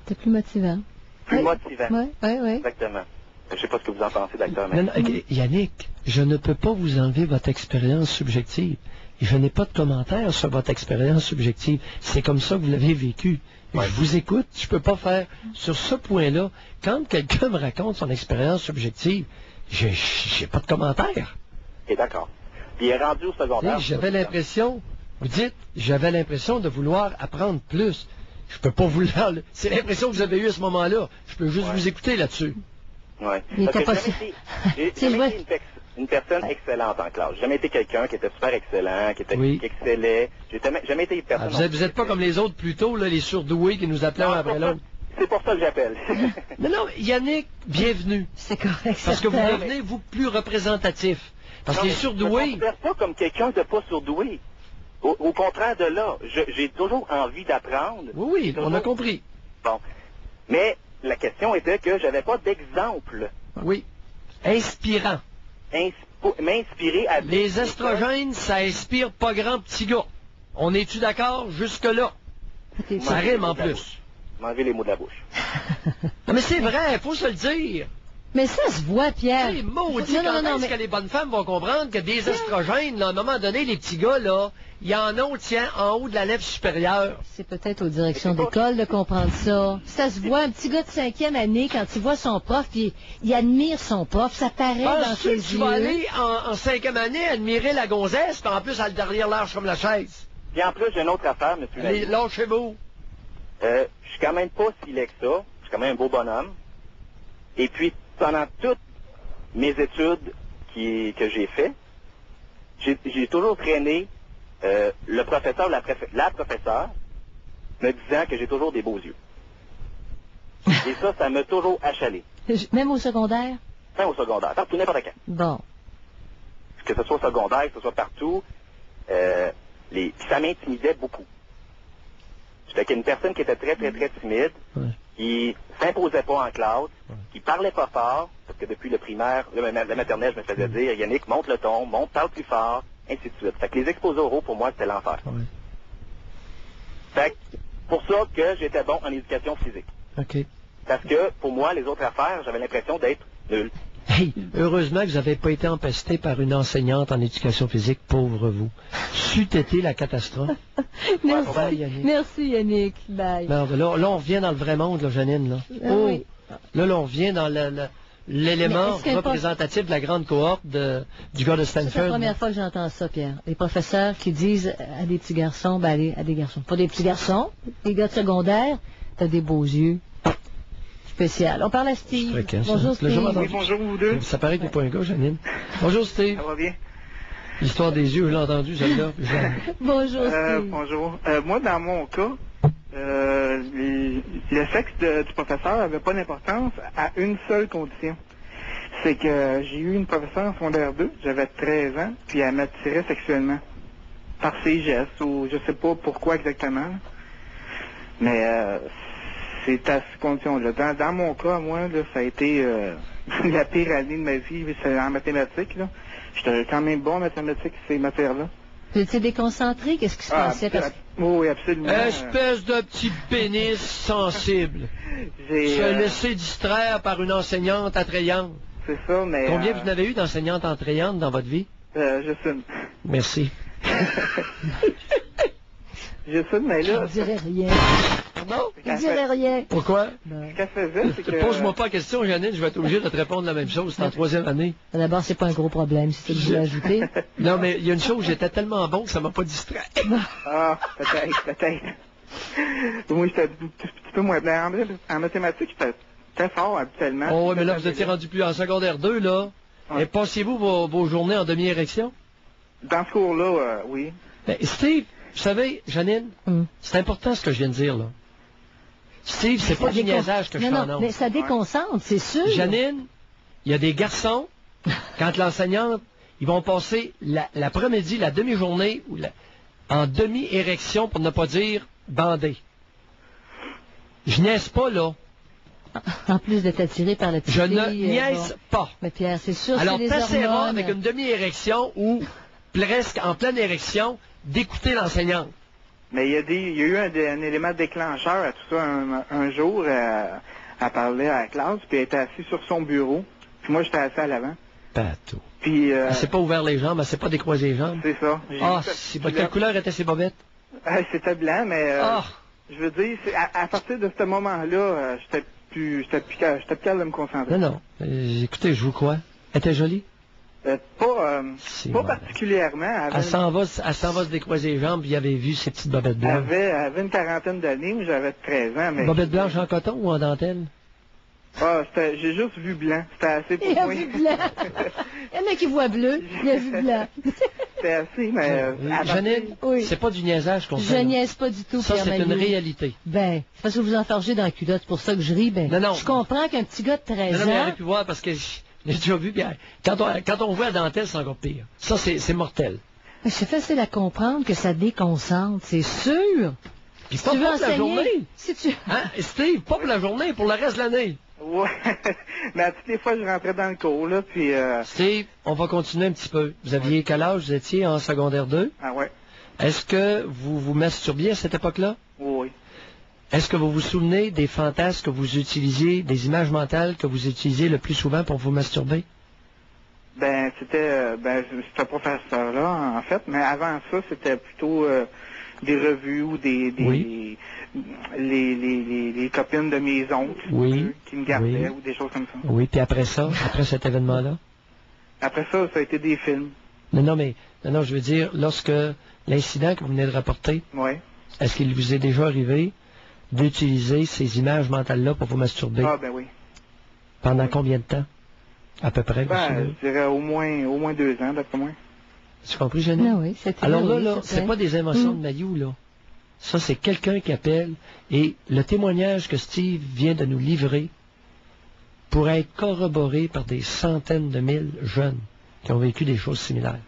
C'était plus motivant. Plus motivant. Oui. Exactement. Je ne sais pas ce que vous en pensez, docteur. Non, Yannick, je ne peux pas vous enlever votre expérience subjective. Et je n'ai pas de commentaire sur votre expérience subjective. C'est comme ça que vous l'avez vécu. Ouais. Je vous écoute, je ne peux pas faire sur ce point-là. Quand quelqu'un me raconte son expérience subjective, j'ai pas de commentaire. Et d'accord. Puis il est rendu au secondaire. J'avais l'impression, vous dites, j'avais l'impression de vouloir apprendre plus. Je peux pas vous l'enlever. C'est l'impression que vous avez eue à ce moment-là. Je peux juste vous écouter là-dessus. Oui. J'ai jamais été une personne excellente en classe. J'ai jamais été quelqu'un qui était super excellent, qui excellait. J'ai jamais été une personne... vous n'êtes pas comme les autres plutôt, là, les surdoués qui nous appelaient un après l'autre. C'est pour ça que j'appelle. Non, Yannick, bienvenue. C'est correct. Parce que vous devenez, vous, plus représentatif. Parce que les surdoués... Je ne me considère pas comme quelqu'un de pas surdoué. Au contraire de là, j'ai toujours envie d'apprendre. Oui, on a compris. Bon. Mais la question était que j'avais pas d'exemple. Oui. Inspirant. M'inspirer à... Les estrogènes, ça inspire pas grand petit gars. On est-tu d'accord jusque-là? Ça rime en plus. M'enlever les mots de la bouche. Non, mais c'est vrai, il faut se le dire. Mais ça se voit, Pierre. C'est maudit quand est-ce que les bonnes femmes vont comprendre que des estrogènes, là, à un moment donné, les petits gars, là, il y en a, tiens, en haut de la lèvre supérieure. C'est peut-être aux directions d'école de comprendre ça. Ça se voit, un petit gars de 5e année, quand il voit son prof, il admire son prof, ça paraît dans ses yeux. Tu vas aller en 5e année admirer la gonzesse, puis en plus, elle derrière large comme la chaise. Et en plus, j'ai une autre affaire, M. Allez, lâchez-vous. Je suis quand même pas si laid que ça. Je suis quand même un beau bonhomme. Et puis, pendant toutes mes études que j'ai fait, j'ai toujours traîné le professeur ou la professeure me disant que j'ai toujours des beaux yeux. Et ça m'a toujours achalé. Même au secondaire? Même au secondaire, partout, n'importe quand. Bon. Que ce soit au secondaire, que ce soit partout, ça m'intimidait beaucoup. J'étais une personne qui était très, très, très timide, qui s'imposait pas en classe, qui parlait pas fort, parce que depuis le primaire, la maternelle, je me faisais dire, Yannick, monte le ton, parle plus fort, ainsi de suite. Fait que les exposés oraux, pour moi, c'était l'enfer. Fait que, pour ça que j'étais bon en éducation physique. OK. Parce que, pour moi, les autres affaires, j'avais l'impression d'être nul. Hey, heureusement que vous n'avez pas été empesté par une enseignante en éducation physique, pauvre vous. C'eût été la catastrophe. Merci. Bye, Yannick. Merci, Yannick. Bye. Là, on revient dans le vrai monde, là, Janine. Là. Oui. Là, on revient dans l'élément représentatif de la grande cohorte du gars de Stanford. C'est la première fois que j'entends ça, Pierre. Les professeurs qui disent à des petits garçons, à des garçons, pas des petits garçons, des gars de secondaire, t'as des beaux yeux. Spécial. On parle à Steve. Bonjour, Steve. Oui, bonjour, vous deux. Ça paraît que t'es pas un gars, Janine. Bonjour, Steve. Ça va bien? L'histoire des yeux, je l'ai entendu, celle-là. Bonjour, Steve. Bonjour. Moi, dans mon cas, le sexe du professeur n'avait pas d'importance à une seule condition. C'est que j'ai eu une professeure en secondaire 2, j'avais 13 ans, puis elle m'attirait sexuellement. Par ses gestes, ou je sais pas pourquoi exactement. Mais c'est à ces conditions-là. Dans mon cas, moi, là, ça a été la pire année de ma vie, c'est en mathématiques. Là. J'étais quand même bon en mathématiques, ces matières-là. Tu étais déconcentré? Qu'est-ce qui se passait? Oui, absolument. Espèce de petit pénis sensible. Se laisser distraire par une enseignante attrayante. C'est ça, mais... Combien vous en avez eu d'enseignantes attrayantes dans votre vie? Juste une. Merci. Juste une, mais là... Je dirais rien. Pardon? Je dirais rien. Pourquoi? Ce qu'elle faisait, c'est que... Pose-moi pas la question, Janine, je vais être obligé de te répondre la même chose. C'est en 3e année. D'abord, c'est pas un gros problème, c'est ce que je voulais ajouter. Non, mais il y a une chose, j'étais tellement bon que ça m'a pas distrait. Ah, peut-être. Moi, j'étais un petit peu moins... Mais en mathématiques, j'étais très fort habituellement. Oh, oui, mais là, vous étiez rendu plus en secondaire 2, là. Ouais. Et passiez-vous vos journées en demi-érection? Dans ce cours-là, oui. Ben, Steve, vous savez, Janine, c'est important ce que je viens de dire, là. Steve, c'est pas du niaisage que je t'en Non, mais ça déconcentre, c'est sûr. Janine, il y a des garçons, quand l'enseignante, ils vont passer l'après-midi, la demi-journée, en demi-érection, pour ne pas dire bandé. Je niaise pas, là. En plus de t'attirer par la petite fille, je ne niaise pas. Mais Pierre, c'est sûr, alors, c'est les t'essaieras hormones. avec une demi-érection ou presque en pleine érection d'écouter l'enseignante. Mais il y a eu un élément déclencheur à tout ça. Un jour, elle parlait à la classe, puis elle était assise sur son bureau. Puis moi, j'étais assis à l'avant. Bateau. Puis... elle s'est pas ouvert les jambes, elle s'est pas décroisé les jambes. C'est ça. Ah, quelle couleur étaient ses bobettes? C'était blanc, mais... Je veux dire, à partir de ce moment-là, j'étais plus capable de me concentrer. Non. Écoutez, je vous crois. Elle était jolie? Pas particulièrement. Elle s'en va se décroiser les jambes, puis il avait vu ses petites bobettes blanches. Elle avait une quarantaine d'années, moi j'avais 13 ans. Mais... Bobettes blanches en coton ou en dentelle? J'ai juste vu blanc. C'était assez pour moi. Il a vu blanc. Il y en a qui voient bleu, il a vu blanc. C'était assez, mais... Janine, c'est pas du niaisage qu'on fait. Je niaise pas du tout, ça, c'est une réalité. Ben, c'est parce que vous enfargez dans la culotte, c'est pour ça que je ris. Ben, non. Je comprends qu'un petit gars de 13 ans... Non, mais j'aurais pu voir parce que... J'ai déjà vu, bien, quand on voit la dentelle, c'est encore pire. Ça, c'est mortel. C'est facile à comprendre que ça déconcentre, c'est sûr. Puis pas pour la journée. Si tu... Hein, Steve, pas pour la journée, pour le reste de l'année. Ouais. Mais à toutes les fois, je rentrais dans le cours, là, puis... Steve, on va continuer un petit peu. Vous aviez quel âge? Vous étiez en secondaire 2? Ah ouais. Est-ce que vous vous masturbiez à cette époque-là? Oui. Est-ce que vous vous souvenez des fantasmes que vous utilisiez, des images mentales que vous utilisiez le plus souvent pour vous masturber? Ben, c'était ce professeur-là, en fait, mais avant ça, c'était plutôt des revues ou les copines de mes oncles qui me gardaient ou des choses comme ça. Oui, puis après ça, après cet événement-là? Après ça, ça a été des films. Non, je veux dire, lorsque l'incident que vous venez de rapporter, est-ce qu'il vous est déjà arrivé d'utiliser ces images mentales-là pour vous masturber? Ah, ben oui. Pendant combien de temps? À peu près, je dirais au moins 2 ans, d'après moi. Tu as compris, Janine? Ah oui, alors là, c'est pas des inventions de Mayou, là. Ça, c'est quelqu'un qui appelle, et le témoignage que Steve vient de nous livrer pourrait être corroboré par des centaines de mille jeunes qui ont vécu des choses similaires.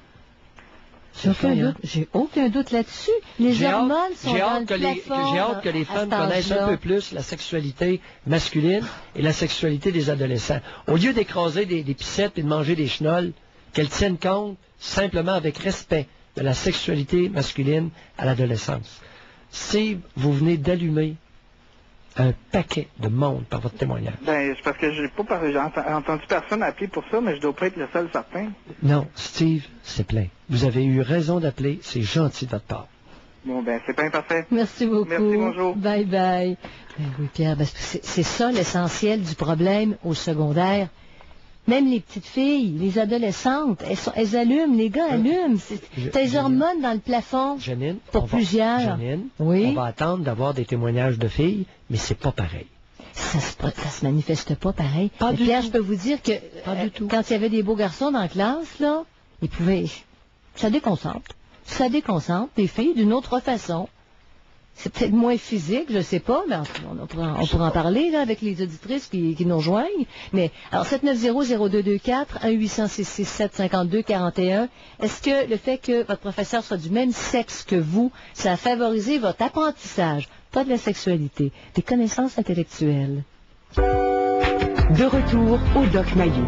J'ai aucun doute là-dessus. Les hormones sont dans le plafond. J'ai hâte que les femmes connaissent un peu plus la sexualité masculine et la sexualité des adolescents. Au lieu d'écraser des pissettes et de manger des chenolles, qu'elles tiennent compte simplement avec respect de la sexualité masculine à l'adolescence. Si vous venez d'allumer un paquet de monde par votre témoignage. Ben, c'est parce que j'ai entendu personne appeler pour ça, mais je dois pas être le seul certain. Non, Steve, c'est plein. Vous avez eu raison d'appeler, c'est gentil de votre part. Bon, ben, c'est pas imparfait. Merci beaucoup. Merci, bonjour. Bye bye. Ben oui, Pierre, parce que c'est ça l'essentiel du problème au secondaire. Même les petites filles, les adolescentes, elles allument, les gars allument. C'est des hormones dans le plafond. Janine, pour plusieurs. Janine, oui. On va attendre d'avoir des témoignages de filles, mais c'est pas pareil. Ça se manifeste pas pareil. Pas du Pierre, tout. je peux vous dire que quand il y avait des beaux garçons dans la classe, là, ils pouvaient... Ça déconcentre. Ça déconcentre des filles d'une autre façon. C'est peut-être moins physique, je sais pas, mais on pourra en parler là, avec les auditrices qui nous rejoignent. Mais alors 790-0224, 1-800-667-52-41, est-ce que le fait que votre professeur soit du même sexe que vous, ça a favorisé votre apprentissage, pas de la sexualité, des connaissances intellectuelles? De retour au Doc Mayou.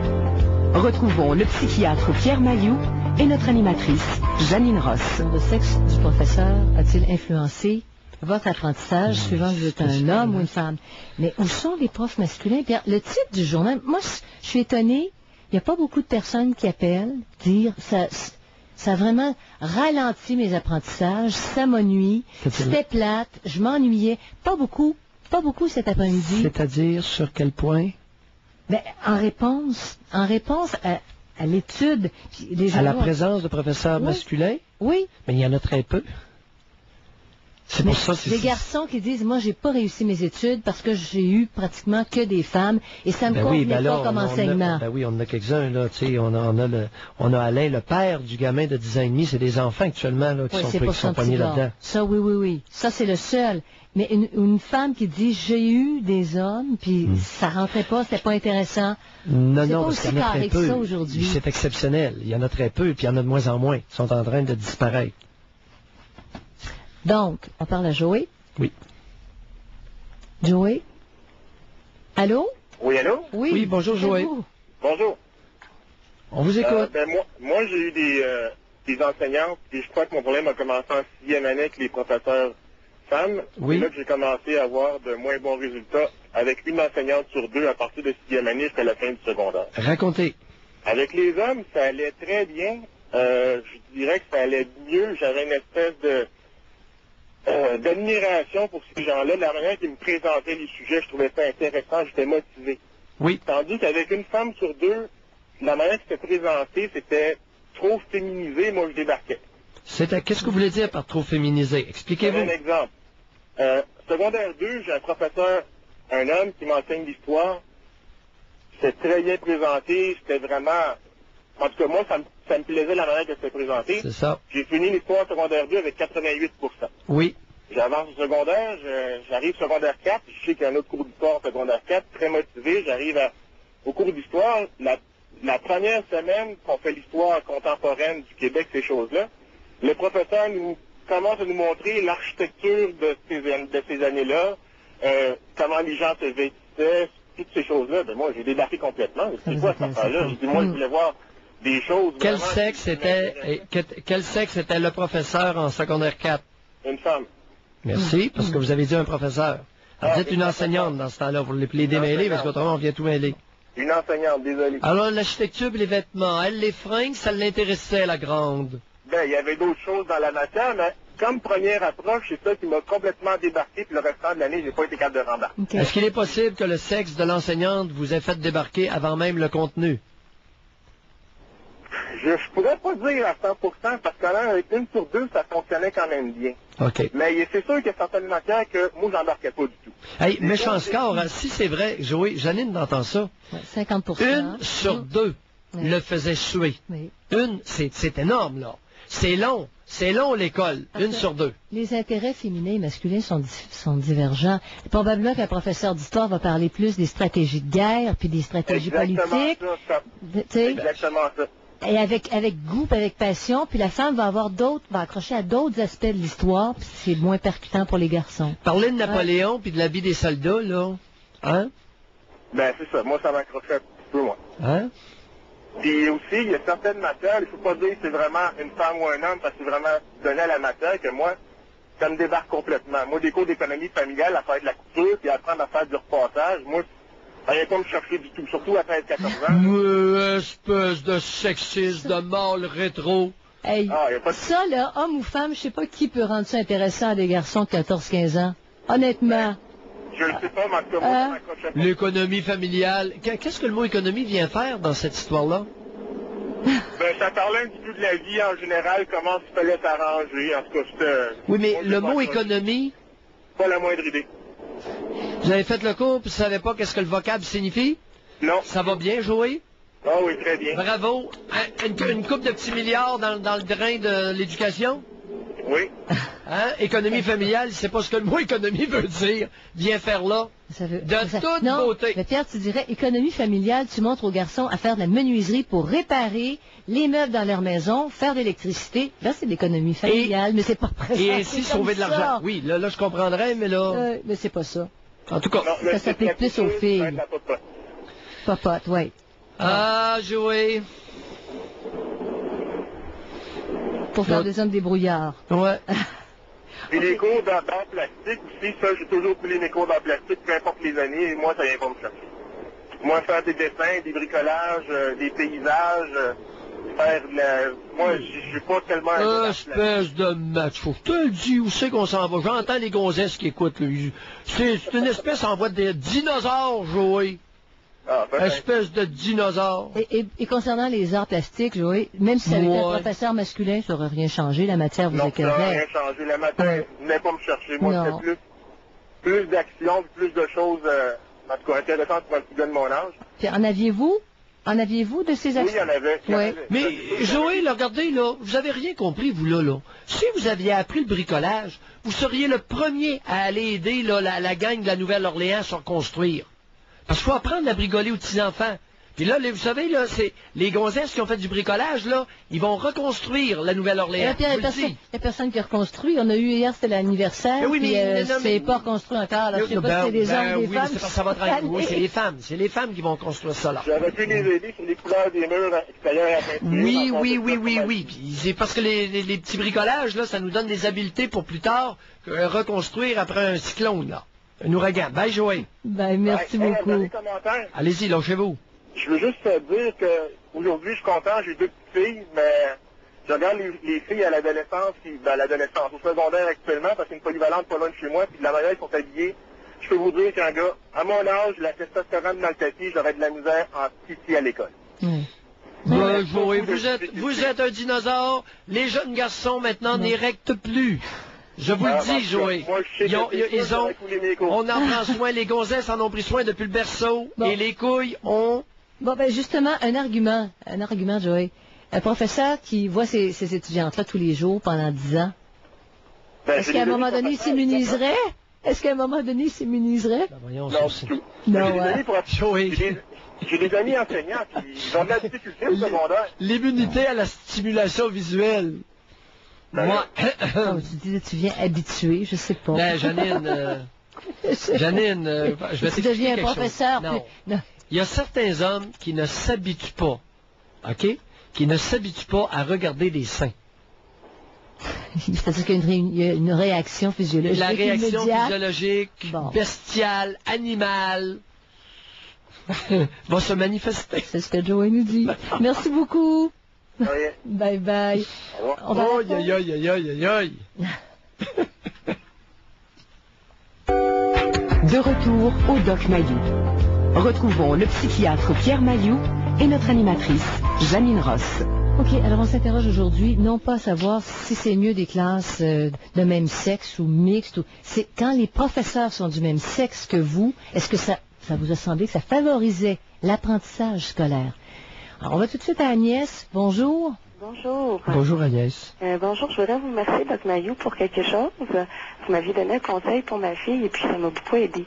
Retrouvons le psychiatre Pierre Mayou et notre animatrice Janine Ross. Le sexe du professeur a-t-il influencé votre apprentissage, suivant que vous êtes un homme ou une femme? Mais où sont les profs masculins? Pierre, le titre du journal, moi, je suis étonnée, il n'y a pas beaucoup de personnes qui appellent, dire, ça a vraiment ralenti mes apprentissages, ça m'ennuie, c'était plate, je m'ennuyais. Pas beaucoup cet après-midi. C'est-à-dire, sur quel point? Ben, en réponse à l'étude. À la présence de professeurs masculins? Oui. Mais il y en a très peu. C'est pour ça, des garçons qui disent, moi, j'ai pas réussi mes études parce que j'ai eu pratiquement que des femmes et ça me convenait pas comme enseignement. Oui, on a quelques-uns, là, tu sais, on a Alain, le père du gamin de 10 ans et demi, c'est des enfants actuellement, là, qui sont pognés là-dedans. Ça, oui. Ça, c'est le seul. Mais une femme qui dit, j'ai eu des hommes, puis ça rentrait pas, c'était pas intéressant. Non, parce qu'il y en a très peu. Aujourd'hui. C'est exceptionnel. Il y en a très peu, puis il y en a de moins en moins. Ils sont en train de disparaître. Donc, on parle à Joey. Oui. Joey? Allô? Oui, allô? Oui, bonjour Joey. Bonjour. On vous écoute. Moi, j'ai eu des enseignantes, et je crois que mon problème a commencé en 6e année avec les professeurs femmes. Oui. C'est là que j'ai commencé à avoir de moins bons résultats avec une enseignante sur 2 à partir de 6e année jusqu'à la fin du secondaire. Racontez. Avec les hommes, ça allait très bien. Je dirais que ça allait mieux. J'avais une espèce d'admiration pour ces gens-là. La manière qu'ils me présentaient les sujets, je trouvais ça intéressant, j'étais motivé. Oui. Tandis qu'avec une femme sur 2, la manière que c'était présenté, c'était trop féminisé, moi je débarquais. Qu'est-ce que vous voulez dire par trop féminisé? Expliquez-vous. Un exemple. Secondaire 2, j'ai un professeur, un homme qui m'enseigne l'histoire. C'était très bien présenté, c'était vraiment... En tout cas, moi, ça me plaisait la manière que c'était présenté. C'est ça. J'ai fini l'histoire secondaire 2 avec 88%. Oui. J'avance au secondaire, j'arrive secondaire 4, je sais qu'il y a un autre cours d'histoire secondaire 4, très motivé, j'arrive au cours d'histoire. La première semaine qu'on fait l'histoire contemporaine du Québec, ces choses-là, le professeur commence à nous montrer l'architecture de ces années-là, comment les gens se vêtissaient, toutes ces choses-là. Ben moi, j'ai débarqué complètement. C'est quoi cette affaire-là? J'ai dit, moi, je voulais voir des choses... Quel sexe était le professeur en secondaire 4? Une femme. Merci, parce que vous avez dit un professeur. Vous êtes une enseignante dans ce temps-là, vous les démêler, parce qu'autrement, on vient tout mêler. Une enseignante, désolé. Alors, l'architecture et les vêtements, elle, les fringues, ça l'intéressait, la grande. Ben, il y avait d'autres choses dans la matière, mais comme première approche, c'est ça qui m'a complètement débarqué, puis le restant de l'année, j'ai pas été capable de rembarquer. Okay. Est-ce qu'il est possible que le sexe de l'enseignante vous ait fait débarquer avant même le contenu? Je pourrais pas dire à 100%, parce qu'avec une sur 2, ça fonctionnait quand même bien. OK. Mais c'est sûr qu'il y a certaines matières que moi, j'embarquais pas du tout. Hey, méchant score, si c'est vrai, Joey, Janine entend ça. 50%. Une sur 2 le faisait suer. Oui. C'est énorme, là. C'est long l'école, une sur 2. Les intérêts féminins et masculins sont divergents. Probablement qu'un professeur d'histoire va parler plus des stratégies de guerre puis des stratégies politiques. Exactement ça. Et avec goût, avec passion, puis la femme va accrocher à d'autres aspects de l'histoire, puis c'est moins percutant pour les garçons. Parler de Napoléon puis de la vie des soldats, là, hein? Ben, c'est ça. Moi, ça m'accrochait un petit peu, moi. Hein? Puis aussi, il y a certaines matières, il ne faut pas dire que c'est vraiment une femme ou un homme, parce que c'est vraiment donné à la matière que moi, ça me débarque complètement. Moi, des cours d'économie familiale, à faire de la couture, puis apprendre à faire du repassage, moi, ça vient pas me chercher du tout, surtout à 13-14 ans. Espèce de sexiste, de mâle rétro. Hey, ça, là, homme ou femme, je sais pas qui peut rendre ça intéressant à des garçons de 14-15 ans. Honnêtement. Je ne sais pas, mais en tout cas, moi, ça m'accrochait pas. L'économie familiale. Qu'est-ce que le mot économie vient faire dans cette histoire-là? Ben, ça parlait un petit peu de la vie en général, comment il fallait s'arranger. En tout cas, c'était... Oui, mais le mot économie... Pas la moindre idée. Vous avez fait le cours, puis vous ne savez pas qu'est-ce que le vocable signifie? Non. Ça va bien, Joey? Ah oui, très bien. Bravo. Une coupe de petits milliards dans le drain de l'éducation? Oui. Hein? Économie familiale, c'est pas ce que le mot économie veut dire. Viens faire là. Toute beauté. Mais Pierre, tu dirais économie familiale, tu montres aux garçons à faire de la menuiserie pour réparer les meubles dans leur maison, faire de l'électricité. Là, c'est de l'économie familiale, mais c'est pas précis. Et ainsi sauver de l'argent. Oui, là, je comprendrais, mais là... mais c'est pas ça. En tout cas, ça s'applique plus aux filles. Popote, oui. Ah, Joey. Pour faire des hommes débrouillards. Ouais. Et les cours d'art plastique aussi, ça, j'ai toujours pris mes cours d'art plastique, peu importe les années, et moi, ça vient pas me chercher. Moi, faire des dessins, des bricolages, des paysages, faire de la... Moi, je suis pas tellement... Espèce de macho. Je te le dis, où c'est qu'on s'en va? J'entends les gonzesses qui écoutent. C'est une espèce en voie de dinosaure, Joey. Ah, espèce de dinosaure. Et concernant les arts plastiques, Joey, même si ça avait été un professeur masculin, ça n'aurait rien changé. La matière vous éclairait. Non, ça n'aurait rien changé. La matière venait pas me chercher. Moi, c'était plus d'action, plus de choses, en tout cas, intéressantes pour un petit gars de mon âge. Puis en aviez-vous de ces actions? Oui, il y en avait. Oui. Mais, Joey, là, regardez, là, vous avez rien compris, vous, là. Si vous aviez appris le bricolage, vous seriez le premier à aller aider, là, la gang de la Nouvelle-Orléans à se reconstruire. Parce qu'il faut apprendre à bricoler aux petits-enfants. Puis là, vous savez, là, c'est les gonzesses qui ont fait du bricolage, là, ils vont reconstruire la Nouvelle-Orléans. Il n'y a personne qui a reconstruit. On a eu hier, c'était l'anniversaire, c'est pas reconstruit encore. Je sais pas si c'est des hommes ou des femmes. Ça va oui, c'est les femmes. C'est les femmes qui vont construire ça, là. J'aurais pu les aider sur les couleurs des murs extérieurs à peinture. Oui. Puis c'est parce que les petits bricolages, là, ça nous donne des habiletés pour plus tard reconstruire après un cyclone, là. Un ouragan. Bye, Joël. Ben, merci beaucoup. Allez-y, lâchez-vous. Je veux juste dire qu'aujourd'hui, je suis content, j'ai 2 petites filles, mais je regarde les filles à l'adolescence, au secondaire actuellement, parce qu'il y a une polyvalente pas loin de chez moi, puis de la manière ils sont habillés. Je peux vous dire qu'un gars, à mon âge, la testostérone dans le tapis, j'aurais de la misère en titi à l'école. Joël, vous êtes un dinosaure. Les jeunes garçons, maintenant, n'érectent plus. Je vous le dis, Joël. On en prend soin, les gonzesses en ont pris soin depuis le berceau, et les couilles ont... Bon, ben justement, un argument, Joël. Un professeur qui voit ces étudiantes-là tous les jours pendant 10 ans, est-ce qu'à un moment donné, il s'immuniserait? Voyons, J'ai des amis enseignants qui ont de la difficulté au secondaire. L'immunité à la stimulation visuelle. Moi, tu viens habitué, je sais pas. Ben, Janine, je vais tu deviens un professeur. Non. Il y a certains hommes qui ne s'habituent pas, OK? Qui ne s'habituent pas à regarder des seins. C'est-à-dire qu'il y a une réaction physiologique. La réaction physiologique, bestiale, animale, va se manifester. C'est ce que Joey nous dit. Merci beaucoup. Bye bye. Aïe. De retour au Doc Mayou. Retrouvons le psychiatre Pierre Mayou et notre animatrice Janine Ross. OK, alors on s'interroge aujourd'hui, non pas à savoir si c'est mieux des classes de même sexe ou mixtes. C'est quand les professeurs sont du même sexe que vous, est-ce que ça vous a semblé que ça favorisait l'apprentissage scolaire? Alors, on va tout de suite à Agnès. Bonjour. Bonjour. Bonjour Agnès. Bonjour, je voudrais vous remercier, Doc Mayou, pour quelque chose. Vous m'aviez donné un conseil pour ma fille et puis ça m'a beaucoup aidé.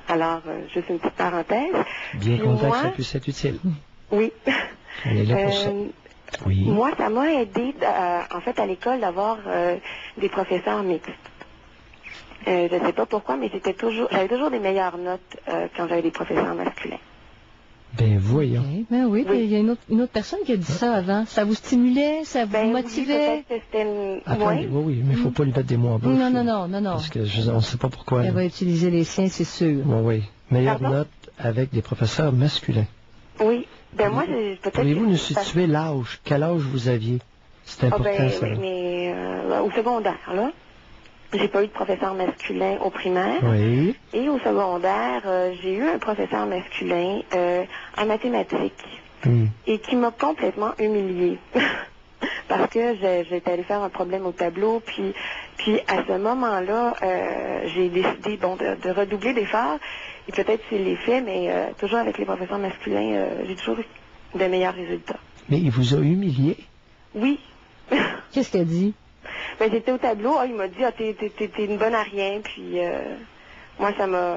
Alors, juste une petite parenthèse. Bien content que ça puisse être utile. Oui. On est là pour ça. Oui. Moi, ça m'a aidé, en fait, à l'école, d'avoir des professeurs mixtes. Je ne sais pas pourquoi, mais j'avais toujours des meilleures notes quand j'avais des professeurs masculins. Ben voyons. Okay, ben oui, il y a une autre personne qui a dit ça avant. Ça vous stimulait, ça vous motivait? Oui, c'était Attendez, oui, mais il ne faut pas lui mettre des mots en bouche. Non. Parce que on ne sait pas pourquoi. Elle va utiliser les siens, c'est sûr. Oui. Meilleure note avec des professeurs masculins. Oui. Ben moi, peut-être... Pourriez-vous nous situer l'âge? Quel âge vous aviez? C'est important, ça. Mais au secondaire, là. j'ai pas eu de professeur masculin au primaire. Oui. Et au secondaire, j'ai eu un professeur masculin en mathématiques et qui m'a complètement humiliée. Parce que j'étais allée faire un problème au tableau, puis à ce moment-là, j'ai décidé de redoubler d'efforts. Et peut-être c'est l'effet, mais toujours avec les professeurs masculins, j'ai toujours eu de meilleurs résultats. Mais il vous a humilié? Oui. Qu'est-ce qu'elle dit? Ben, j'étais au tableau, il m'a dit, t'es une bonne à rien, puis moi, ça m'a...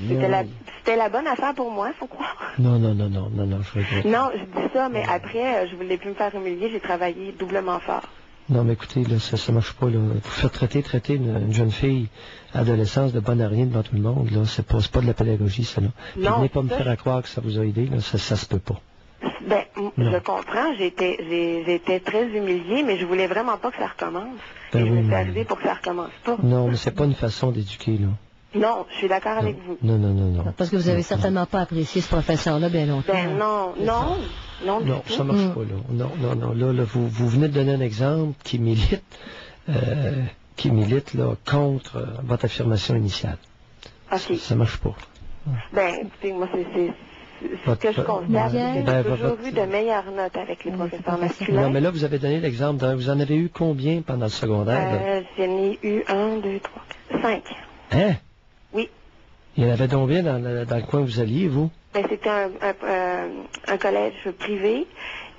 c'était la bonne affaire pour moi, faut croire. Non, je regrette. Non, je dis ça, mais après, je voulais plus me faire humilier, j'ai travaillé doublement fort. Non, mais écoutez, là, ça marche pas, là. Vous faire traiter une jeune fille adolescence de bonne à rien devant tout le monde, là, c'est pas de la pédagogie, ça, là. Puis venez pas me faire croire que ça vous a aidé, là, ça se peut pas. Ben, je comprends, j'étais très humiliée, mais je voulais vraiment pas que ça recommence. Et je me suis arrivée pour que ça recommence pas. Non, mais c'est pas une façon d'éduquer, là. Non, je suis d'accord avec vous. Non. Parce que vous avez certainement pas apprécié ce professeur-là bien longtemps. Ben non, ça marche pas, là. Non, là, vous venez de donner un exemple qui milite, là, contre votre affirmation initiale. OK. Ça marche pas. Ben, écoutez, moi, c'est ce que je constate, c'est que j'ai toujours eu de meilleures notes avec les professeurs masculins. Non, mais là, vous avez donné l'exemple vous en avez eu combien pendant le secondaire? J'en ai eu 1, 2, 3, 5. Hein? Oui. Il y en avait combien dans le coin où vous alliez, vous? Ben, c'était un collège privé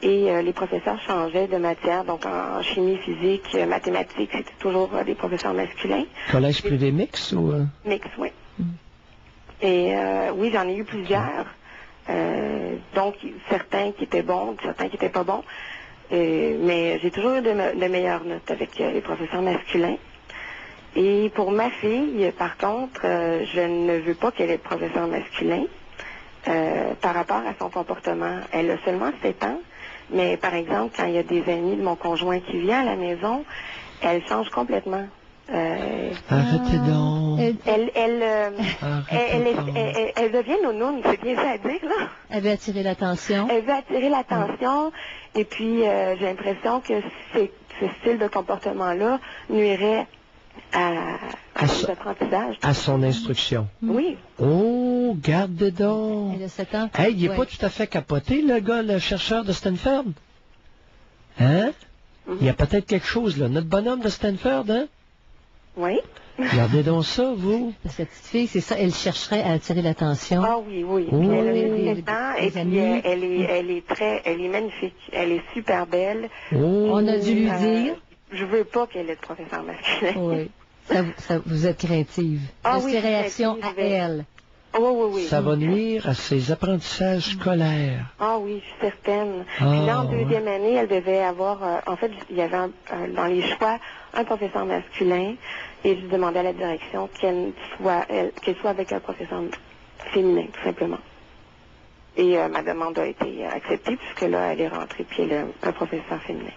et les professeurs changeaient de matière, donc en chimie, physique, mathématiques, c'était toujours des professeurs masculins. Collège privé mix ou? Mix, oui. Et oui, j'en ai eu plusieurs. Donc, certains qui étaient bons, certains qui n'étaient pas bons. Mais j'ai toujours eu de meilleures notes avec les professeurs masculins. Et pour ma fille, par contre, je ne veux pas qu'elle ait de professeur masculin par rapport à son comportement. Elle a seulement 7 ans, mais par exemple, quand il y a des amis de mon conjoint qui viennent à la maison, elle change complètement. Arrêtez donc. Elle devient nounoune, c'est bien ça à dire, là. Elle veut attirer l'attention. Elle veut attirer l'attention, et puis j'ai l'impression que ce style de comportement-là nuirait à son apprentissage. À son instruction. Oui. Oh, garde donc. Elle a 7 ans. Hey, il n'est pas tout à fait capoté, le gars, le chercheur de Stanford. Hein? Il y a peut-être quelque chose, là. Notre bonhomme de Stanford, hein? Oui. Regardez donc ça, vous. Cette petite fille, c'est ça, elle chercherait à attirer l'attention. Ah oui. Oh. Puis elle a 7 ans et puis elle est magnifique. Elle est super belle. Oh. On a dû lui dire. Je veux pas qu'elle ait de professeur masculin. Oui. Vous êtes craintive. Ah de ses réactions à elle. Oui. Ça va nuire à ses apprentissages scolaires. Ah oui, je suis certaine. Puis là, en deuxième année, elle devait avoir... en fait, il y avait dans les choix un professeur masculin et je demandais à la direction qu'elle soit avec un professeur féminin, tout simplement. Et ma demande a été acceptée puisque là, elle est rentrée puis elle a un professeur féminin.